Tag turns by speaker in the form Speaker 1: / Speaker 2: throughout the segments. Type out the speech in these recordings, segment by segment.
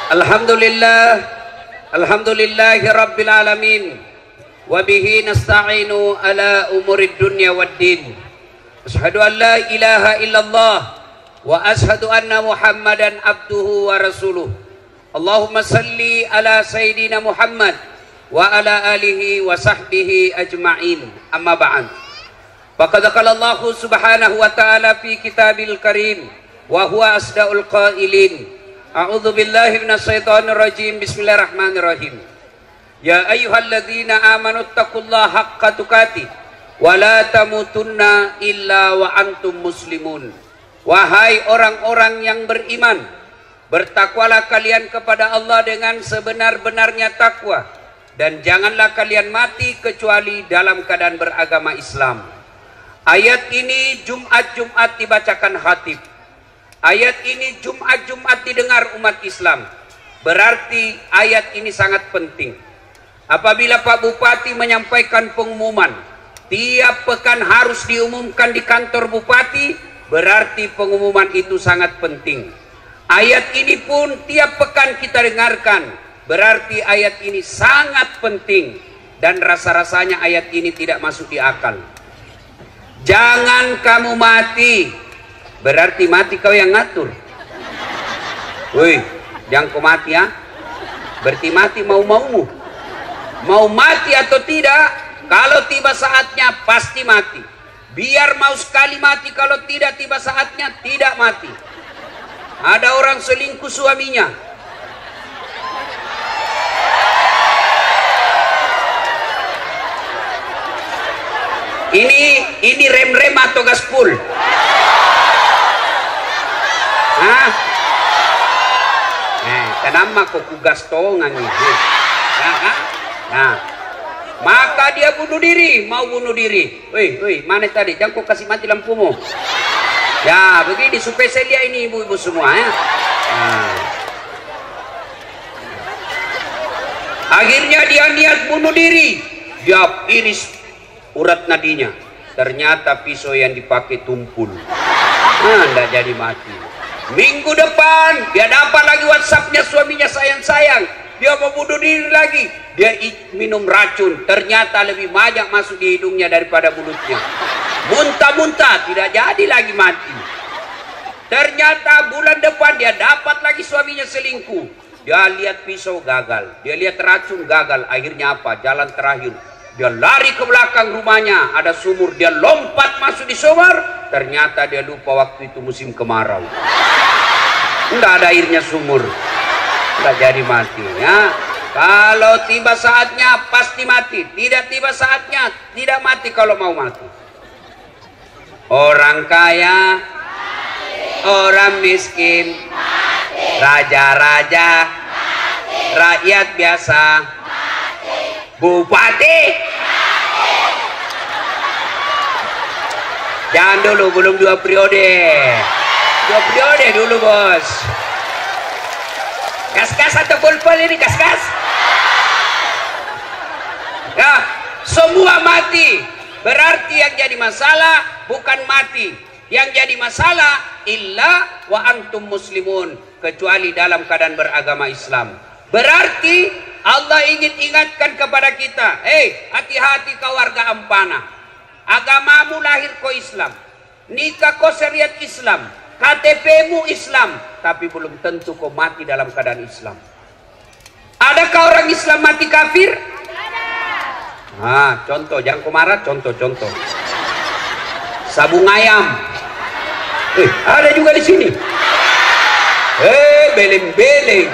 Speaker 1: Alhamdulillah, alhamdulillahi rabbil alamin, wabihi nasta'inu ala umurid dunya waddin. Ashhadu an la ilaha illallah wa ashhadu anna muhammadan abduhu wa rasuluh. Allahumma salli ala sayyidina Muhammad wa ala alihi wa sahbihi ajma'in. Amma ba'd. Faqad qala Allah subhanahu wa ta'ala fi kitabil karim wa huwa asdaqul qailin. A'udzu billahi minasyaitonir rajim. Bismillahirrahmanirrahim. Ya ayyuhalladzina amanu taqullaha haqqa tuqatih wa la tamutunna illa wa antum muslimun. Wahai orang-orang yang beriman, bertakwalah kalian kepada Allah dengan sebenar-benarnya takwa, dan janganlah kalian mati kecuali dalam keadaan beragama Islam. Ayat ini Jumat-Jumat dibacakan khatib. Ayat ini Jumat-Jumat didengar umat Islam. Berarti ayat ini sangat penting. Apabila Pak Bupati menyampaikan pengumuman, tiap pekan harus diumumkan di kantor Bupati, berarti pengumuman itu sangat penting. Ayat ini pun tiap pekan kita dengarkan, berarti ayat ini sangat penting. Dan rasa-rasanya ayat ini tidak masuk di akal. Jangan kamu mati, berarti mati kau yang ngatur. Woi, jangan kau mati ya. Berarti mati mau-maumu. Mau mati atau tidak, kalau tiba saatnya pasti mati. Biar mau sekali mati, kalau tidak tiba saatnya tidak mati. Ada orang selingkuh suaminya. Ini rem-rem atau gaspol? Hah? Kenapa kok kugas tongan itu? Nah, maka dia bunuh diri, mau bunuh diri. Woi, mana tadi? Jangan kau kasih mati lampumu. Ya, begini supaya saya lihat ini ibu-ibu semua ya. Nah. Akhirnya dia niat bunuh diri. Dia iris urat nadinya. Ternyata pisau yang dipakai tumpul. Tidak jadi mati. Minggu depan dia dapat lagi WhatsAppnya suaminya, sayang-sayang. Dia mau bunuh diri lagi. Dia minum racun. Ternyata lebih banyak masuk di hidungnya daripada mulutnya. Muntah-muntah, tidak jadi lagi mati. Ternyata bulan depan dia dapat lagi suaminya selingkuh. Dia lihat pisau gagal, dia lihat racun gagal. Akhirnya apa? Jalan terakhir, dia lari ke belakang rumahnya, ada sumur, dia lompat masuk di sumur. Ternyata dia lupa waktu itu musim kemarau. Tidak ada airnya sumur. Tidak jadi mati ya. Kalau tiba saatnya pasti mati. Tidak tiba saatnya tidak mati kalau mau mati. Orang kaya mati. Orang miskin mati. Raja-raja mati. Rakyat biasa mati. Bupati mati. Jangan dulu, belum 2 periode. 2 periode dulu bos. Gas-gas atau pol-pol ini gas-gas? Ya, semua mati. Berarti yang jadi masalah bukan mati. Yang jadi masalah illa wa antum muslimun, kecuali dalam keadaan beragama Islam. Berarti Allah ingin ingatkan kepada kita, hati-hati kau warga Ampana. Agamamu lahir kau Islam, nikah kau syariat Islam, KTP-mu Islam, tapi belum tentu kau mati dalam keadaan Islam. Adakah orang Islam mati kafir? Ada. Contoh, jangan kau marah, contoh. Sabung ayam. Ada juga di sini. Beleng-beleng.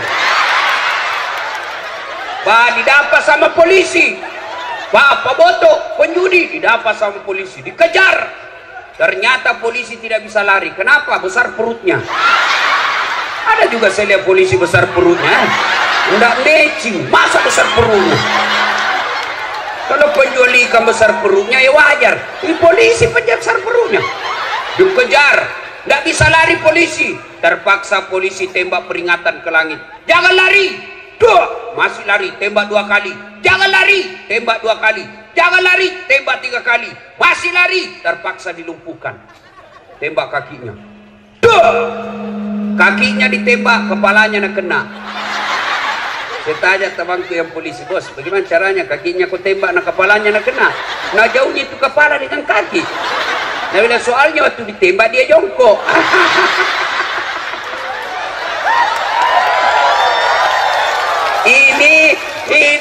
Speaker 1: Pak didapat sama polisi. Pak botok penjudi didapat sama polisi, dikejar. Ternyata polisi tidak bisa lari. Kenapa? Besar perutnya. Ada juga saya lihat polisi besar perutnya. Enggak matching. Masa besar perutnya? Kalau penjual ikan besar perutnya ya wajar. Ini polisi penjual besar perutnya. Dikejar. Enggak bisa lari polisi. Terpaksa polisi tembak peringatan ke langit. Jangan lari. Masih lari. Tembak 2 kali. Jangan lari. Tembak 2 kali. Jangan lari, tembak 3 kali. Masih lari, terpaksa dilumpuhkan. Tembak kakinya. Duh! Kakinya ditembak, kepalanya nak kena. Saya tanya temanku yang polisi, bos, bagaimana caranya kakinya kau tembak, nak kepalanya nak kena? Nah jauhnya itu kepala dengan kaki. Nah bila soalnya waktu ditembak dia jongkok.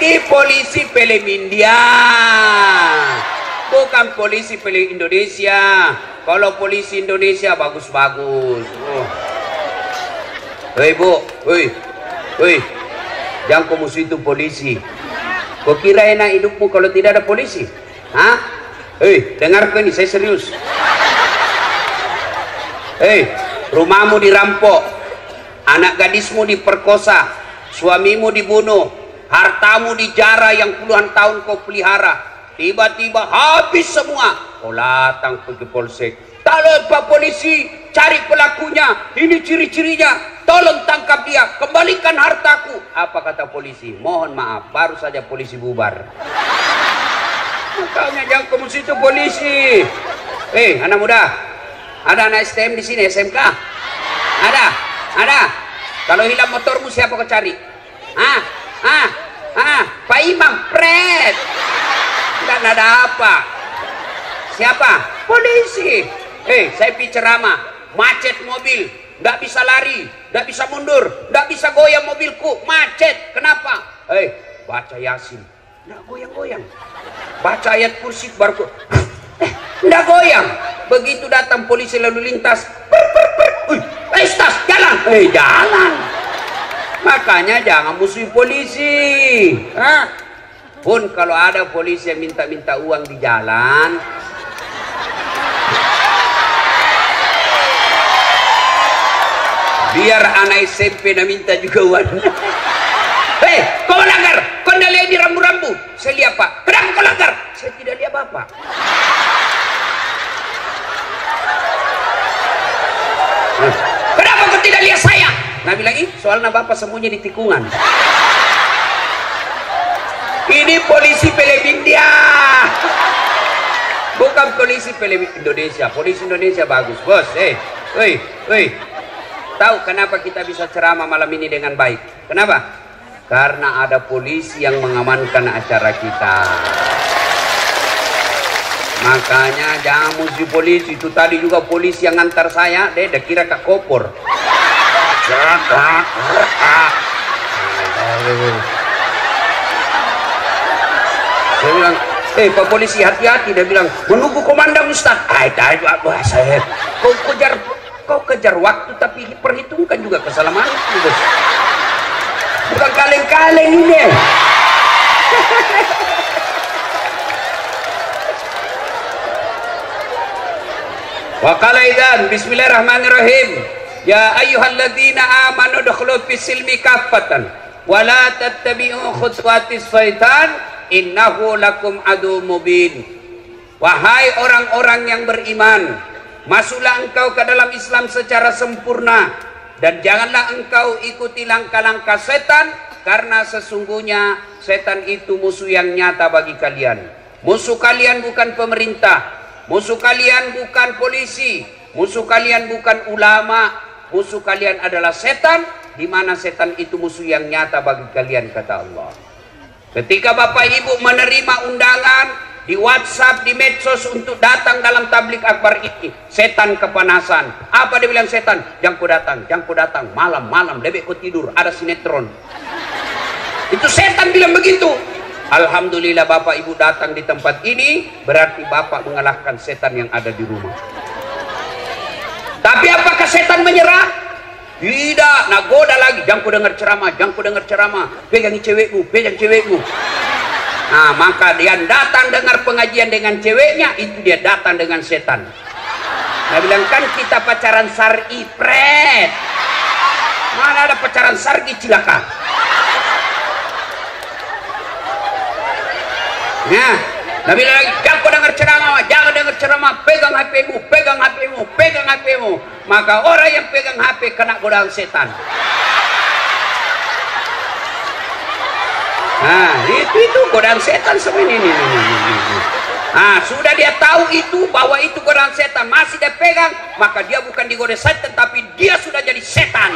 Speaker 1: Ini polisi film India, bukan polisi film Indonesia. Kalau polisi Indonesia bagus-bagus. Hei bu, hei, jangan kau musuh itu polisi. Kau kira enak hidupmu kalau tidak ada polisi? Hah? Hei, dengarkan ini, saya serius. Hei, rumahmu dirampok, anak gadismu diperkosa, suamimu dibunuh, hartamu dijara yang puluhan tahun kau pelihara, tiba-tiba habis semua. Kau datang pergi polsek, tolong Pak Polisi, cari pelakunya, ini ciri-cirinya, tolong tangkap dia, kembalikan hartaku. Apa kata polisi? Mohon maaf, baru saja polisi bubar. Makanya jangan kamu situ polisi. Anak muda, ada anak STM di sini, SMK? Ada. Kalau hilang motormu siapa kau cari? Pak Imam, pret. Dan ada apa? Siapa? Polisi. Saya pergi ceramah, macet mobil, nggak bisa lari, nggak bisa mundur, nggak bisa goyang mobilku, macet. Kenapa? Baca Yasin, nggak goyang-goyang. Baca ayat kursi baru nggak goyang. Begitu datang polisi lalu lintas, tas jalan, jalan. Makanya jangan musuhi polisi. Pun kalau ada polisi yang minta-minta uang di jalan, biar anak SMP nak minta juga uang. Kau melanggar, kau tidak lihat di rambu-rambu. Saya lihat Pak. Kenapa kau langgar? Saya tidak lihat Bapak. Kenapa kau tidak lihat saya? Nah bilang soalnya Bapak sembunyi di tikungan. Ini polisi film India, bukan polisi film Indonesia. Polisi Indonesia bagus bos. Tahu kenapa kita bisa ceramah malam ini dengan baik? Kenapa? Karena ada polisi yang mengamankan acara kita. Makanya jangan musuh polisi. Itu tadi juga polisi yang ngantar saya, dia kira Kak Kopor. Dia bilang, Pak Polisi hati-hati. Dia bilang, menunggu komandan Ustaz. Saya kau kejar waktu tapi perhitungkan juga keselamatanmu. Bukan kaleng-kaleng ini. Wa qala idzan bismillahirrahmanirrahim. Ya ayyuhalladzina amanu dukhulu fis silmi kaffatan wa la tattabi'u khutuwatis syaitan innahu lakum adu mubin. Wahai orang-orang yang beriman, masuklah engkau ke dalam Islam secara sempurna dan janganlah engkau ikuti langkah-langkah setan, karena sesungguhnya setan itu musuh yang nyata bagi kalian. Musuh kalian bukan pemerintah, musuh kalian bukan polisi, musuh kalian bukan ulama, musuh kalian adalah setan, di mana setan itu musuh yang nyata bagi kalian, kata Allah. Ketika Bapak Ibu menerima undangan di WhatsApp, di medsos untuk datang dalam tablik akbar ini, setan kepanasan. Apa dia bilang setan? Jangan kau datang, malam-malam lebih kau tidur, ada sinetron. Itu setan bilang begitu. Alhamdulillah Bapak Ibu datang di tempat ini, berarti Bapak mengalahkan setan yang ada di rumah. Tapi apakah setan menyerah? Tidak, nak goda lagi. Jangan kau dengar ceramah, pegangi cewekmu. Nah, maka dia datang dengar pengajian dengan ceweknya, itu dia datang dengan setan. Nah, bilang kan kita pacaran syar'i, pret. Mana ada pacaran syar'i, cilaka. Nah, Nabi lagi, jangan dengar ceramah, pegang HP-mu. Maka orang yang pegang HP kena godaan setan. Nah, itu godaan setan semua ini. Nah, sudah dia tahu itu, bahwa itu godaan setan, masih dia pegang, maka dia bukan digoda setan, tapi dia sudah jadi setan.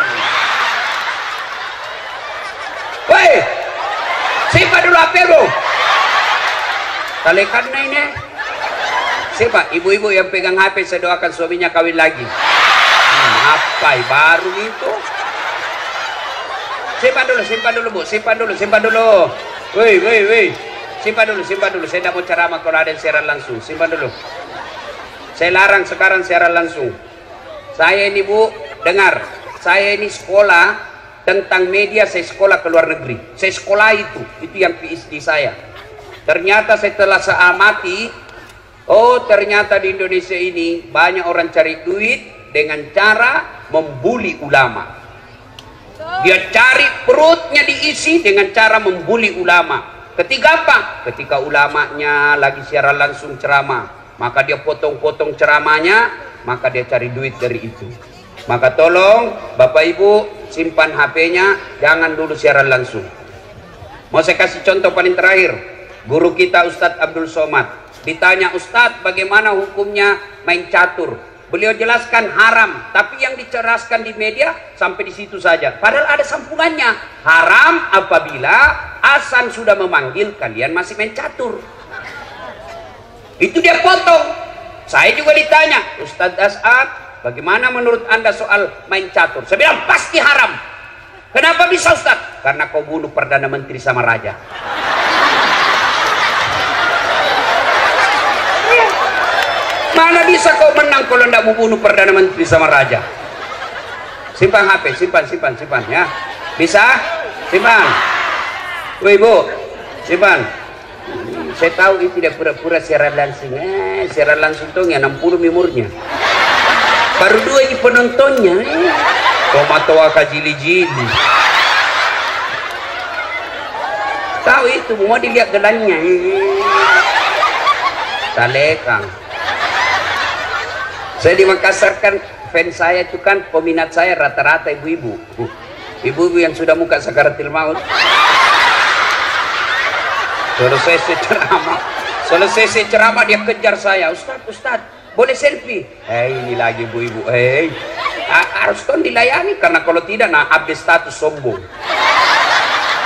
Speaker 1: Woi, simpan dulu HP bro. Talekan ini. Siapa? Ibu-ibu yang pegang HP, saya doakan suaminya kawin lagi. Apa baru itu? Simpan dulu bu, simpan dulu. Woi. Simpan dulu. Saya tidak mau ceramah kalau ada yang siaran langsung. Simpan dulu. Saya larang sekarang siaran langsung. Saya ini bu, dengar. Saya ini sekolah tentang media. Saya sekolah ke luar negeri. Saya sekolah itu yang PhD saya. Ternyata setelah saya amati, oh ternyata di Indonesia ini banyak orang cari duit dengan cara membuli ulama. Dia cari perutnya diisi dengan cara membuli ulama. Ketika apa? Ketika ulamanya lagi siaran langsung ceramah, maka dia potong-potong ceramahnya, maka dia cari duit dari itu. Maka tolong Bapak Ibu simpan HP-nya, jangan dulu siaran langsung. Mau saya kasih contoh paling terakhir. Guru kita Ustadz Abdul Somad ditanya, Ustadz bagaimana hukumnya main catur? Beliau jelaskan haram, tapi yang diceraskan di media sampai di situ saja. Padahal ada sambungannya. Haram apabila azan sudah memanggil kalian masih main catur. Itu dia potong. Saya juga ditanya, Ustadz As'ad, bagaimana menurut Anda soal main catur? Saya bilang pasti haram. Kenapa bisa Ustadz? Karena kau bunuh Perdana Menteri sama Raja. Mana bisa kau menang kalau tidak mau bunuh Perdana Menteri sama Raja? Simpan HP, simpan ya. Bisa? Simpan. Woi Bu, simpan. Saya tahu itu tidak pura-pura siaran langsung. Siaran langsung tuh ya 60 memornya. Baru 2 ini penontonnya. Tomato kajili-jili. Tahu itu, mau dilihat gelannya. Salekang. Saya di Makassar kan, fans saya itu kan, peminat saya rata-rata ibu-ibu. Ibu-ibu yang sudah muka sakaratil maut. Selesai ceramah dia kejar saya. Ustadz, boleh selfie? Ini lagi ibu-ibu. Harus kan dilayani, karena kalau tidak, nah update status sombong.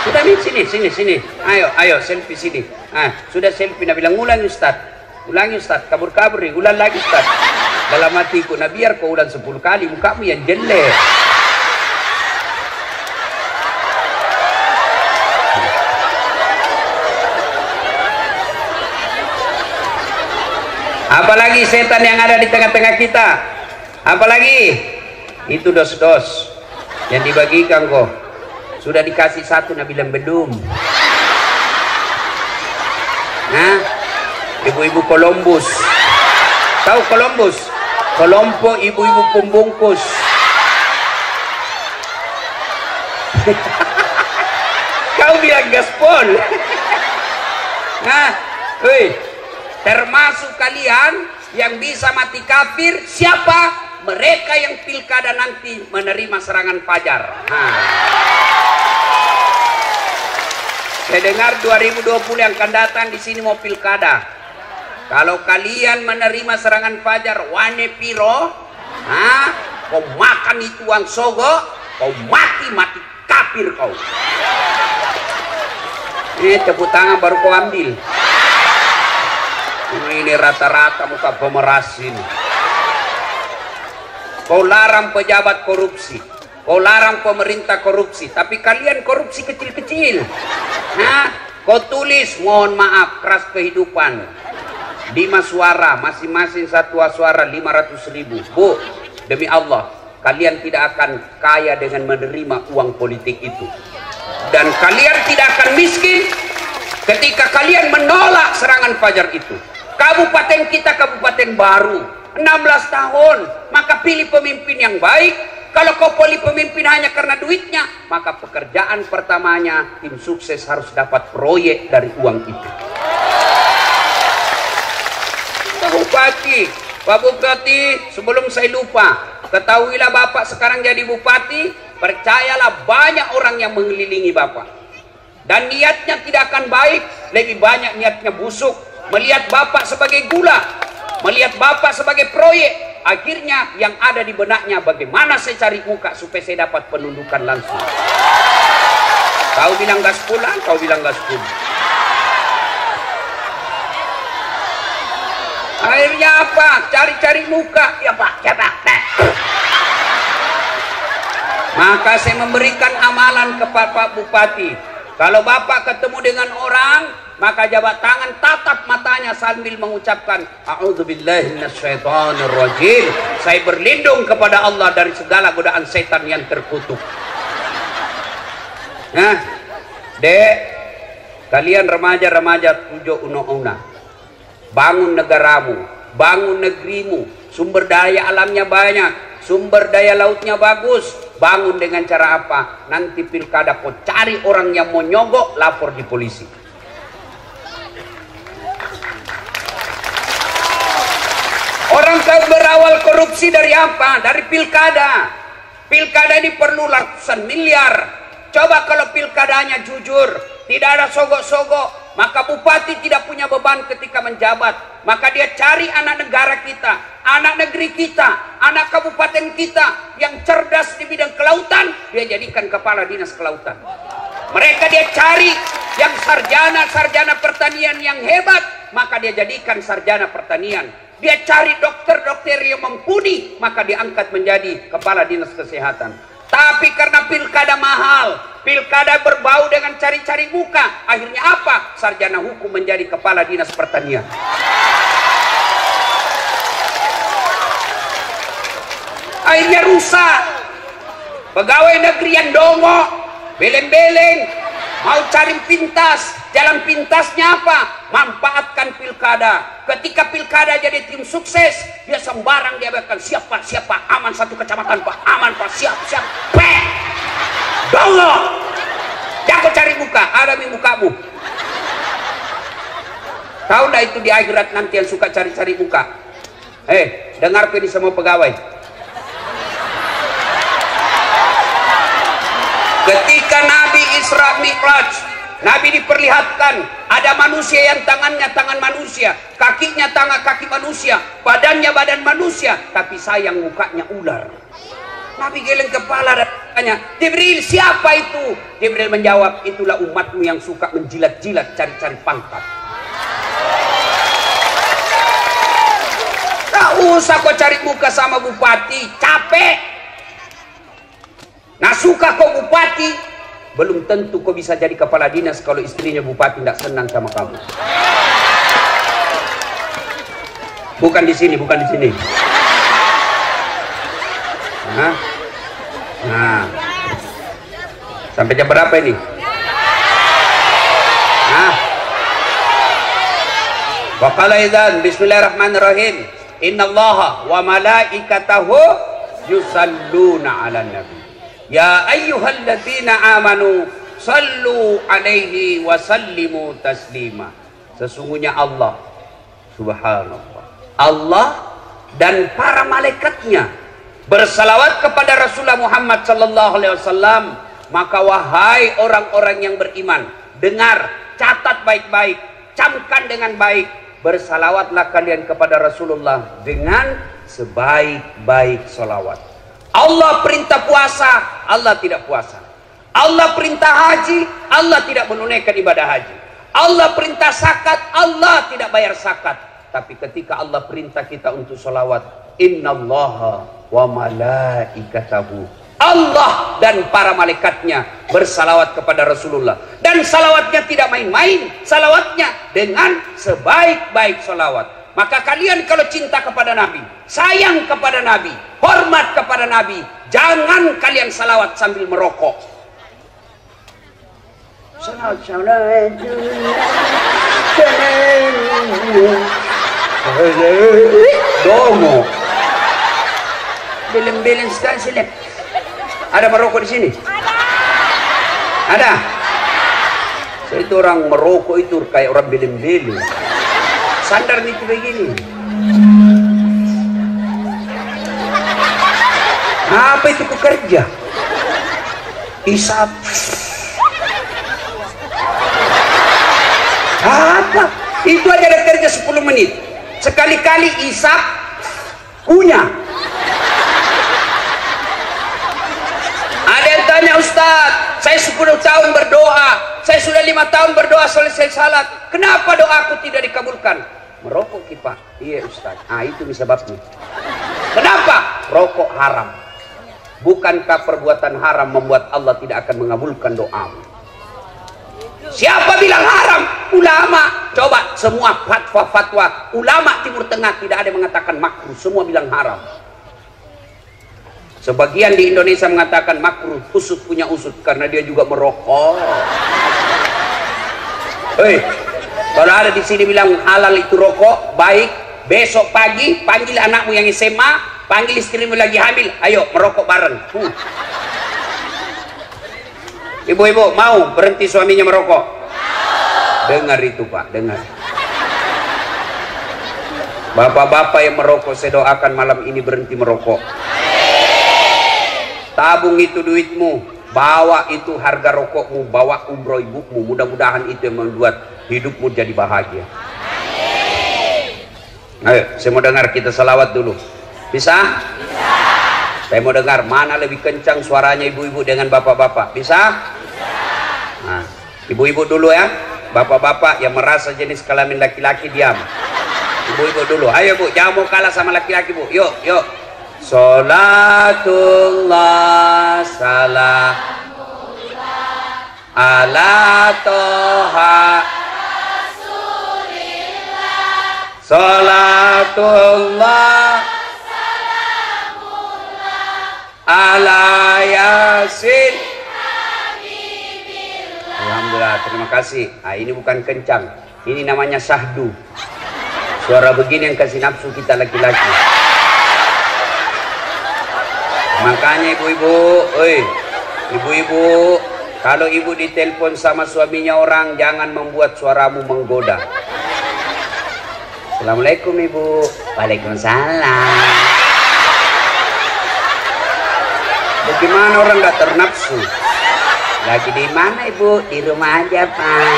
Speaker 1: Sudah nih, sini. Ayo selfie sini. Sudah selfie, nah bilang ulangi Ustadz, kabur-kabur nih, ulang lagi Ustadz. Dalam hatiku, nah biar kau ulang 10 kali, mukamu yang jelek. Apalagi setan yang ada di tengah-tengah kita? Apalagi? Itu dos-dos yang dibagikan kok. Sudah dikasih 1, nah bilang belum. Nah, ibu-ibu Columbus. Tahu Columbus? Kelompok ibu-ibu pembungkus. Kau bilang gaspol. Nah, termasuk kalian yang bisa mati kafir, siapa? Mereka yang pilkada nanti menerima serangan fajar. Saya dengar 2020 yang akan datang di sini mau pilkada. Kalau kalian menerima serangan fajar, wane piro, kau makan itu uang sogo, kau mati kafir kau. Tepuk tangan baru kau ambil. Ini rata-rata muka pemeras ini. Kau larang pejabat korupsi, kau larang pemerintah korupsi, tapi kalian korupsi kecil-kecil. Kau tulis mohon maaf keras kehidupan. 5 suara, masing-masing 1 suara 500.000. Bu, demi Allah, kalian tidak akan kaya dengan menerima uang politik itu. Dan kalian tidak akan miskin ketika kalian menolak serangan fajar itu. Kabupaten kita kabupaten baru, 16 tahun, maka pilih pemimpin yang baik. Kalau kau pilih pemimpin hanya karena duitnya, maka pekerjaan pertamanya tim sukses harus dapat proyek dari uang itu. Pak Bupati, sebelum saya lupa, ketahuilah Bapak sekarang jadi Bupati, percayalah banyak orang yang mengelilingi Bapak. Dan niatnya tidak akan baik, lebih banyak niatnya busuk. melihat bapak sebagai gula, melihat bapak sebagai proyek. Akhirnya yang ada di benaknya, bagaimana saya cari muka supaya saya dapat penundukan langsung. Kau bilang gas pulang, kau bilang gas pulang. Akhirnya apa? Cari-cari muka. Ya Pak, ya Pak. Maka saya memberikan amalan kepada Pak Bupati. Kalau Bapak ketemu dengan orang, maka jabat tangan, tatap matanya sambil mengucapkan a'udzubillahi minasyaitonirrajim. Saya berlindung kepada Allah dari segala godaan setan yang terkutuk. Nah, Dek, kalian remaja-remaja tujuh una-una, bangun negaramu, bangun negerimu. Sumber daya alamnya banyak, sumber daya lautnya bagus. Bangun dengan cara apa? Nanti pilkada kau cari orang yang mau nyogok, lapor di polisi. Orang kau berawal korupsi dari apa? Dari pilkada. Pilkada ini perlu ratusan miliar. Coba kalau pilkadanya jujur, tidak ada sogok-sogok, maka bupati tidak punya beban ketika menjabat. Maka dia cari anak negara kita, anak negeri kita, anak kabupaten kita yang cerdas di bidang kelautan, dia jadikan kepala dinas kelautan. Mereka dia cari yang sarjana pertanian yang hebat, maka dia jadikan sarjana pertanian. Dia cari dokter-dokter yang mumpuni, maka diangkat menjadi kepala dinas kesehatan. Tapi karena pilkada mahal, pilkada berbau dengan cari-cari muka, akhirnya apa? Sarjana hukum menjadi kepala dinas pertanian. Akhirnya rusak. Pegawai negeri yang dongo, beleng-beleng, mau cari pintas. Jalan pintasnya apa? Manfaatkan pilkada. Ketika pilkada jadi tim sukses, dia sembarang dia bahkan siapa aman satu kecamatan Pak, aman Pak, siap peh dongo jago cari muka, ada di mukamu. Tahu nggak itu di akhirat nanti yang suka cari-cari muka? Dengar ini semua pegawai. Ketika Nabi Isra Mi'raj, Nabi diperlihatkan ada manusia yang tangannya tangan manusia, kakinya kaki manusia, badannya badan manusia, tapi sayang mukanya ular. Nabi geleng kepala dan tanya, Jibril, siapa itu? Jibril menjawab, itulah umatmu yang suka menjilat-jilat cari-cari pangkat. Tak usah kau cari muka sama bupati, capek. Nah suka kau bupati, belum tentu kau bisa jadi kepala dinas kalau istrinya bupati tidak senang sama kamu. Bukan di sini, bukan di sini. Nah, sampai jam berapa ini? Wa qala idzan bismillahirrahmanirrahim. Innallaha wa malaikatahu yusalluna 'alan nabi. Ya ayyuhalladzina amanu sallu alaihi wa sallimu taslima. Sesungguhnya Allah, subhanallah, Allah dan para malaikatnya bersalawat kepada Rasulullah Muhammad sallallahu alaihi wasallam. Maka wahai orang-orang yang beriman, dengar, catat baik-baik, camkan dengan baik, bersalawatlah kalian kepada Rasulullah dengan sebaik-baik salawat. Allah perintah puasa, Allah tidak puasa. Allah perintah haji, Allah tidak menunaikan ibadah haji. Allah perintah zakat, Allah tidak bayar zakat. Tapi ketika Allah perintah kita untuk salawat, innallaha wa malaikatahu, Allah dan para malaikatnya bersalawat kepada Rasulullah. Dan salawatnya tidak main-main, salawatnya dengan sebaik-baik salawat. Maka kalian kalau cinta kepada Nabi, sayang kepada Nabi, hormat kepada Nabi, jangan kalian salawat sambil merokok. Dongo. Beleng-beleng sekali sini. Ada merokok di sini? Ada. Saya itu orang merokok itu kayak orang beleng-beleng. Sandar nih begini. Apa itu pekerja? Isap. Apa? Itu aja ada kerja 10 menit. Sekali-kali isap punya. Ada yang tanya, Ustaz, saya 10 tahun berdoa, saya sudah 5 tahun berdoa selesai salat, kenapa doaku tidak dikabulkan? Merokok Pak. Iya Ustaz. Itu sebabnya. Kenapa? Rokok haram. Bukankah perbuatan haram membuat Allah tidak akan mengabulkan doamu? Siapa bilang haram? Ulama. Coba semua fatwa-fatwa ulama Timur Tengah tidak ada yang mengatakan makruh, semua bilang haram. Sebagian di Indonesia mengatakan makruh, usut punya usut karena dia juga merokok. Hei, kalau ada di sini bilang halal itu rokok, baik, besok pagi panggil anakmu yang SMA, panggil istrimu lagi hamil, ayo merokok bareng. Ibu-ibu mau berhenti suaminya merokok? Dengar itu Pak, dengar. Bapak-bapak yang merokok, saya doakan malam ini berhenti merokok. Tabung itu duitmu, bawa itu harga rokokmu, bawa umroh ibumu. Mudah-mudahan itu yang membuat hidupmu jadi bahagia. Ayo, saya mau dengar kita salawat dulu. Bisa? Bisa. Saya mau dengar mana lebih kencang suaranya ibu-ibu dengan bapak-bapak. Bisa? Nah, ibu-ibu dulu ya. Bapak-bapak yang merasa jenis kelamin laki-laki diam. Ibu-ibu dulu. Ayo Bu, jangan mau kalah sama laki-laki Bu. Yuk, yuk. Salatullah salamullah ala toha Rasulillah. Salatullah salamullah ala yasin. Alhamdulillah, terima kasih. Ini bukan kencang, ini namanya syahdu. Suara begini yang kasih nafsu kita laki-laki. Makanya ibu-ibu, ibu-ibu, kalau ibu ditelepon sama suaminya orang, jangan membuat suaramu menggoda. Assalamualaikum Ibu. Waalaikumsalam. Bagaimana orang gak ternafsu? Lagi di mana Ibu? Di rumah aja Pak.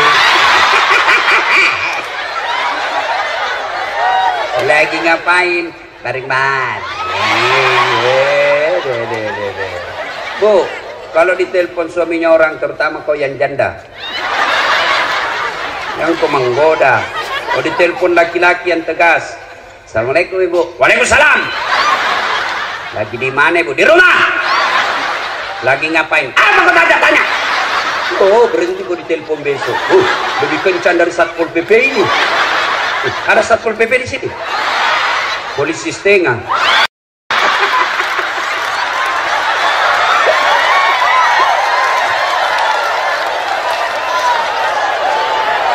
Speaker 1: Lagi ngapain? Bareng-bareng. Bu, kalau ditelepon suaminya orang, terutama kau yang janda, yang kau menggoda. Kalau ditelepon laki-laki yang tegas, Assalamualaikum Ibu. Waalaikumsalam. Lagi di mana Ibu? Di rumah. Lagi ngapain? Apa kau tanya? Oh, berhenti kau ditelepon besok. Lebih kencang dari Satpol PP ini. Ada Satpol PP di sini. Polisi setengah.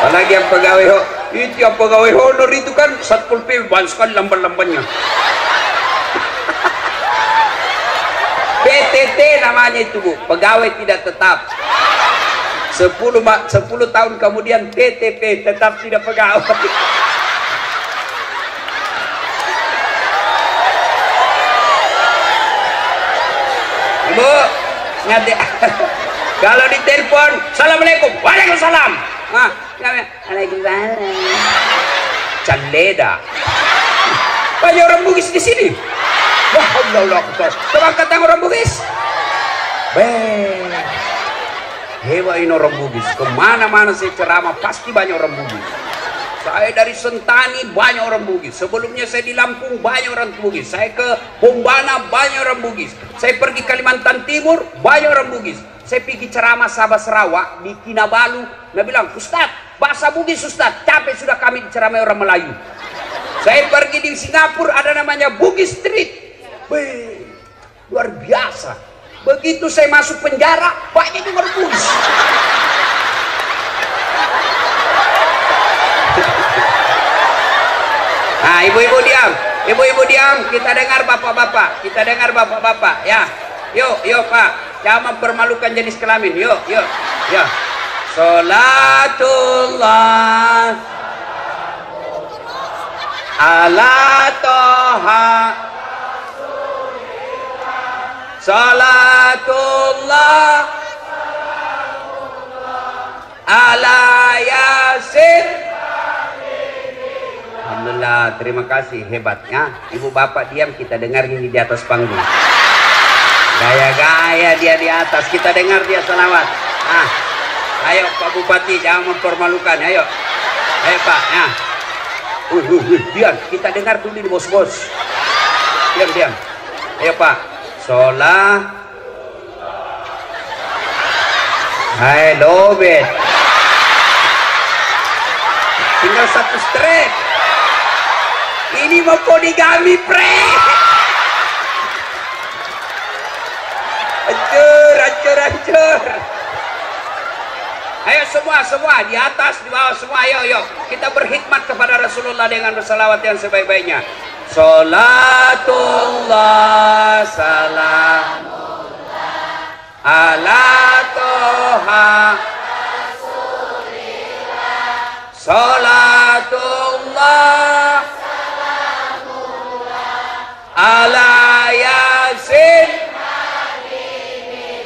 Speaker 1: Apalagi yang pegawai itu, yang pegawai honor itu kan Satpol PP banyak sekali lamban-lambannya. PTT namanya itu Bu, pegawai tidak tetap. 10 tahun kemudian PTP, tetap tidak pegawai. Bu, ngade. Kalau ditelepon, Assalamualaikum. Waalaikumsalam. Waalaikumsalam. Caleda. Banyak orang Bugis di sini. Wah, Allah. Coba kata orang Bugis. Hebat ini orang Bugis. Kemana-mana saya ceramah pasti banyak orang Bugis. Saya dari Sentani banyak orang Bugis. Sebelumnya saya di Lampung banyak orang Bugis. Saya ke Bombana banyak orang Bugis. Saya pergi Kalimantan Timur banyak orang Bugis. Saya pergi ceramah Sabah Sarawak di Kinabalu. Dia bilang, Ustaz, bahasa Bugis Ustaz, capek sudah kami diceramai orang Melayu. Saya pergi di Singapura, ada namanya Bugis Street. Luar biasa. Begitu saya masuk penjara, banyak juga orang Bugis. Nah, ibu-ibu diam. Ibu-ibu diam, kita dengar bapak-bapak. Kita dengar bapak-bapak, ya. Yuk Pak. Jangan mempermalukan jenis kelamin. Yuk. Ya. Salatullah ala toha Salatullah ala yasin Alhamdulillah, terima kasih, hebatnya. Ibu bapak diam, kita dengar ini di atas panggung. Gaya-gaya dia di atas, kita dengar dia selawat. Nah, ayo Pak Bupati, jangan mempermalukan, ayo. Ayo Pak, nah. Diam, kita dengar dulu nih bos-bos. Diam. Ayo Pak. Sholat. Hai lobet. Tinggal satu strek. Ini mau poligami pre. Hancur. Ayo semua di atas, di bawah semua, ayo kita berkhidmat kepada Rasulullah dengan bersalawat yang sebaik-baiknya. Salatullah salamullah ala toha Rasulillah. Salatullah salamullah ala yasin.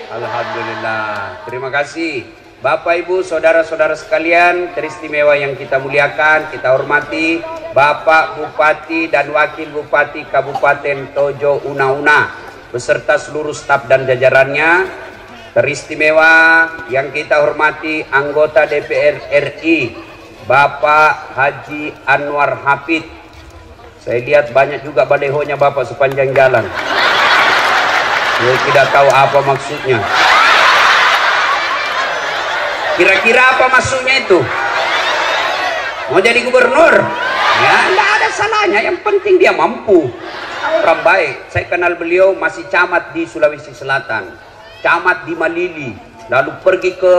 Speaker 1: Alhamdulillah, terima kasih Bapak Ibu saudara-saudara sekalian teristimewa yang kita muliakan, kita hormati Bapak Bupati dan Wakil Bupati Kabupaten Tojo Una beserta seluruh staf dan jajarannya. Teristimewa yang kita hormati anggota DPR RI Bapak Haji Anwar Hafid. Saya lihat banyak juga balehonya Bapak sepanjang jalan. Saya tidak tahu apa maksudnya. Kira-kira apa maksudnya itu? Mau jadi gubernur? Ya, nggak ada salahnya. Yang penting dia mampu. Orang baik. Saya kenal beliau masih camat di Sulawesi Selatan, camat di Malili, lalu pergi ke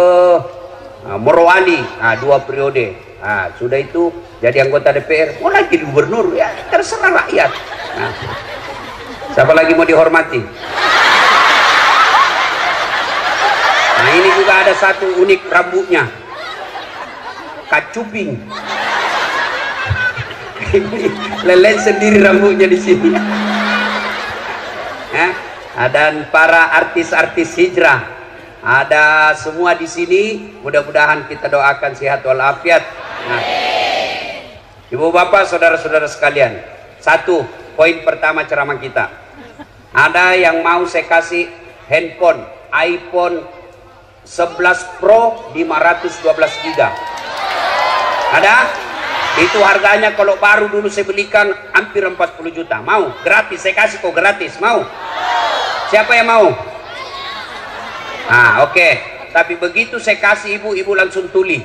Speaker 1: Morowali, 2 periode. Sudah itu jadi anggota DPR, mau lagi jadi gubernur, ya terserah rakyat. Siapa lagi mau dihormati? Nah ini juga ada satu unik rambutnya, kacuping. Lelen sendiri rambutnya di sini. Dan para artis-artis hijrah ada semua di sini. Mudah-mudahan kita doakan sehat walafiat. Nah, Ibu bapak saudara-saudara sekalian, satu poin pertama ceramah kita, ada yang mau saya kasih handphone iPhone 11 Pro 512 GB. Ada? Itu harganya kalau baru dulu saya belikan hampir 40 juta. Mau? Gratis, saya kasih kok gratis. Mau? Siapa yang mau? Oke. Tapi begitu saya kasih ibu langsung tuli.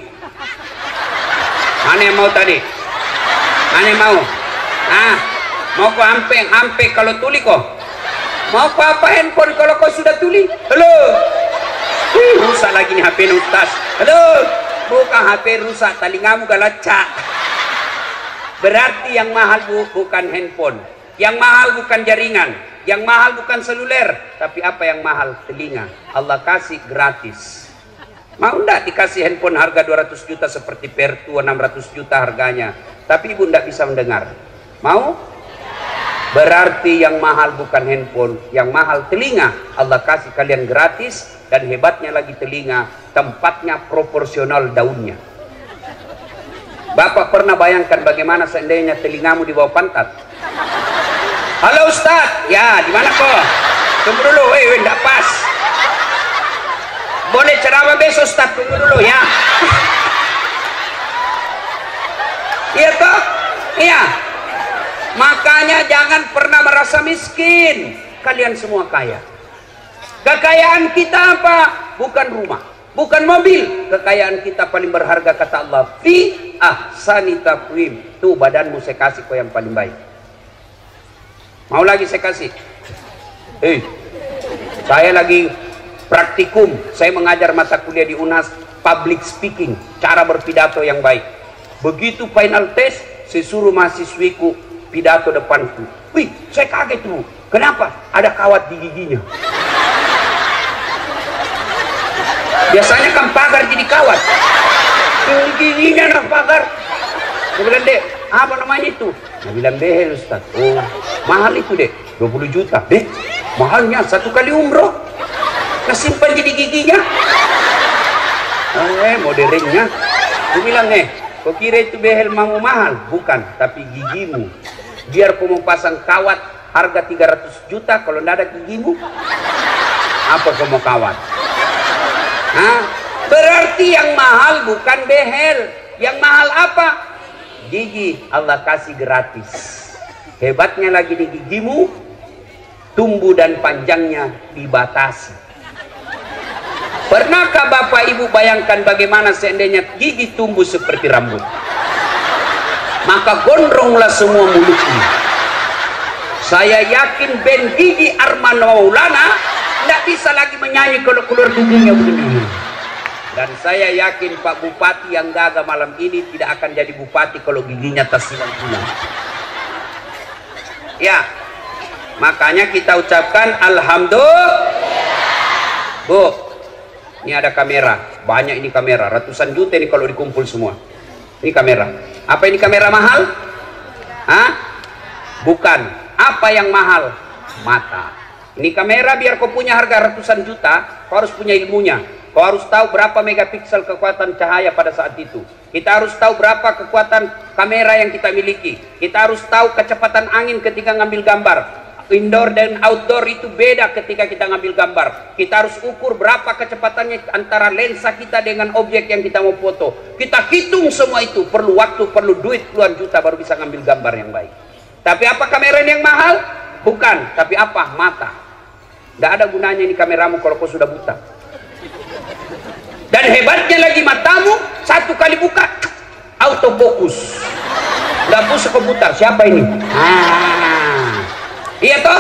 Speaker 1: Mana yang mau tadi? Mana yang mau? Mau kok hampe kalau tuli kok? Mau kok apa handphone kalau kau sudah tuli? Halo? Rusak lagi nih HP Ustaz. Halo? Bukan HP rusak, telingamu galacak. Berarti yang mahal bukan handphone, yang mahal bukan jaringan, yang mahal bukan seluler, tapi apa yang mahal? Telinga. Allah kasih gratis. Mau enggak dikasih handphone harga 200 juta seperti Pertua 600 juta harganya, tapi ibu enggak bisa mendengar? Mau? Berarti yang mahal bukan handphone, yang mahal telinga. Allah kasih kalian gratis, dan hebatnya lagi telinga, tempatnya proporsional daunnya. Bapak pernah bayangkan bagaimana seandainya telingamu di bawah pantat? Halo Ustaz, ya di mana kok? Tunggu dulu, enggak pas. Boleh ceramah besok Ustaz, tunggu dulu ya. Iya toh? Iya. Makanya jangan pernah merasa miskin. Kalian semua kaya. Kekayaan kita apa? Bukan rumah, bukan mobil. Kekayaan kita paling berharga kata Allah, fi ahsani taqwim. Tuh badanmu saya kasih kau yang paling baik. Mau lagi saya kasih? Saya lagi praktikum. Saya mengajar mata kuliah di UNAS public speaking, cara berpidato yang baik. Begitu final test, saya suruh mahasiswiku pidato depanku. Wih, saya kaget tuh. Kenapa? Ada kawat di giginya. Biasanya kan pagar jadi kawat. Giginya nak pagar. Saya bilang, Dek, apa namanya itu? Saya bilang, behel Ustaz. Oh, mahal itu Dek, 20 juta. Dek, mahalnya 1 kali umroh. Kesimpan jadi giginya. Modernnya. Saya bilang, Kau kira itu behel mau mahal? Bukan, tapi gigimu. Biar kau mau pasang kawat harga 300 juta, kalau tidak ada gigimu, apa kau mau kawat? Hah? Berarti yang mahal bukan behel. Yang mahal apa? Gigi. Allah kasih gratis. Hebatnya lagi di gigimu, tumbuh dan panjangnya dibatasi. Pernahkah Bapak Ibu bayangkan bagaimana seandainya gigi tumbuh seperti rambut? Maka gondronglah semua mulutnya. Saya yakin band Gigi Arman Maulana tidak bisa lagi menyanyi kalau keluar giginya begini. Dan saya yakin Pak Bupati yang gagah malam ini tidak akan jadi bupati kalau giginya tersilang pulang. Ya, makanya kita ucapkan Alhamdulillah. Bu, ini ada kamera, banyak ini kamera, ratusan juta ini kalau dikumpul semua. Ini kamera. Apa ini kamera mahal? Hah? Bukan. Apa yang mahal? Mata. Ini kamera biar kau punya harga ratusan juta, kau harus punya ilmunya. Kau harus tahu berapa megapiksel kekuatan cahaya pada saat itu. Kita harus tahu berapa kekuatan kamera yang kita miliki. Kita harus tahu kecepatan angin ketika ngambil gambar. Indoor dan outdoor itu beda ketika kita ngambil gambar. Kita harus ukur berapa kecepatannya antara lensa kita dengan objek yang kita mau foto. Kita hitung semua itu. Perlu waktu, perlu duit puluhan juta baru bisa ngambil gambar yang baik. Tapi apa kamera ini yang mahal? Bukan. Tapi apa? Mata. Tidak ada gunanya ini kameramu kalau kau sudah buta. Dan hebatnya lagi matamu, satu kali buka, autofokus. Nggak bisa keputar. Siapa ini? Iya toh?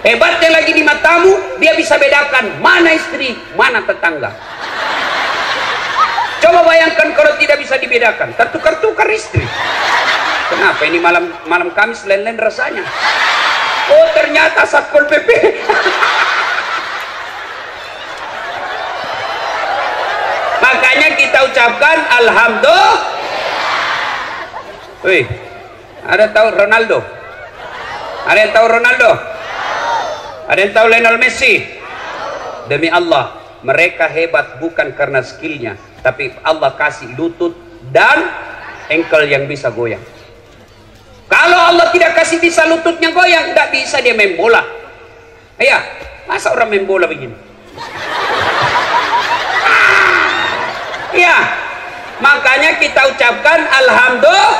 Speaker 1: Hebatnya lagi di matamu, dia bisa bedakan mana istri, mana tetangga. Coba bayangkan kalau tidak bisa dibedakan, tertukar-tukar istri. Kenapa ini malam Kamis lain-lain rasanya? Oh ternyata Satpol PP. Makanya kita ucapkan Alhamdulillah. Wih, ada tahu Ronaldo? Ada yang tahu Ronaldo? Ada yang tahu Lionel Messi? Demi Allah, mereka hebat bukan karena skillnya, tapi Allah kasih lutut dan engkel yang bisa goyang. Kalau Allah tidak kasih bisa lututnya goyang, tidak bisa dia main bola. Iya, masa orang main bola begini? Iya, makanya kita ucapkan Alhamdulillah.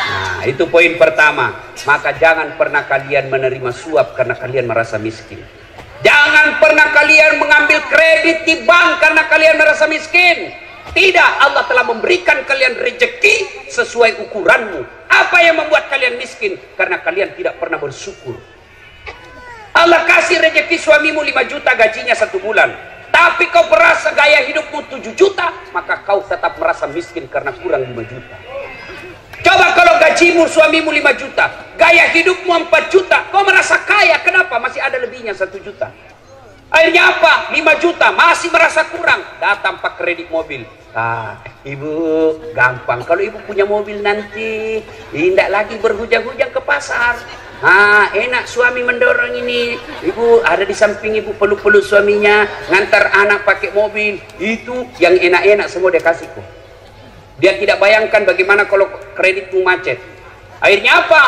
Speaker 1: Nah, itu poin pertama. Maka jangan pernah kalian menerima suap karena kalian merasa miskin. Jangan pernah kalian mengambil kredit di bank karena kalian merasa miskin. Tidak, Allah telah memberikan kalian rezeki sesuai ukuranmu. Apa yang membuat kalian miskin? Karena kalian tidak pernah bersyukur. Allah kasih rezeki suamimu 5 juta gajinya 1 bulan. Tapi kau merasa gaya hidupmu 7 juta, maka kau tetap merasa miskin karena kurang 5 juta. Coba kalau gajimu suamimu 5 juta, gaya hidupmu 4 juta, kau merasa kaya. Kenapa? Masih ada lebihnya 1 juta. Akhirnya apa? 5 juta, masih merasa kurang. Datang pak kredit mobil. Ibu, gampang. Kalau ibu punya mobil nanti, tidak lagi berhujang-hujang ke pasar. Enak suami mendorong ini. Ibu ada di samping ibu, peluk-peluk suaminya, ngantar anak pakai mobil. Itu yang enak-enak semua dia kasih kok. Dia tidak bayangkan bagaimana kalau kreditmu macet. Akhirnya apa?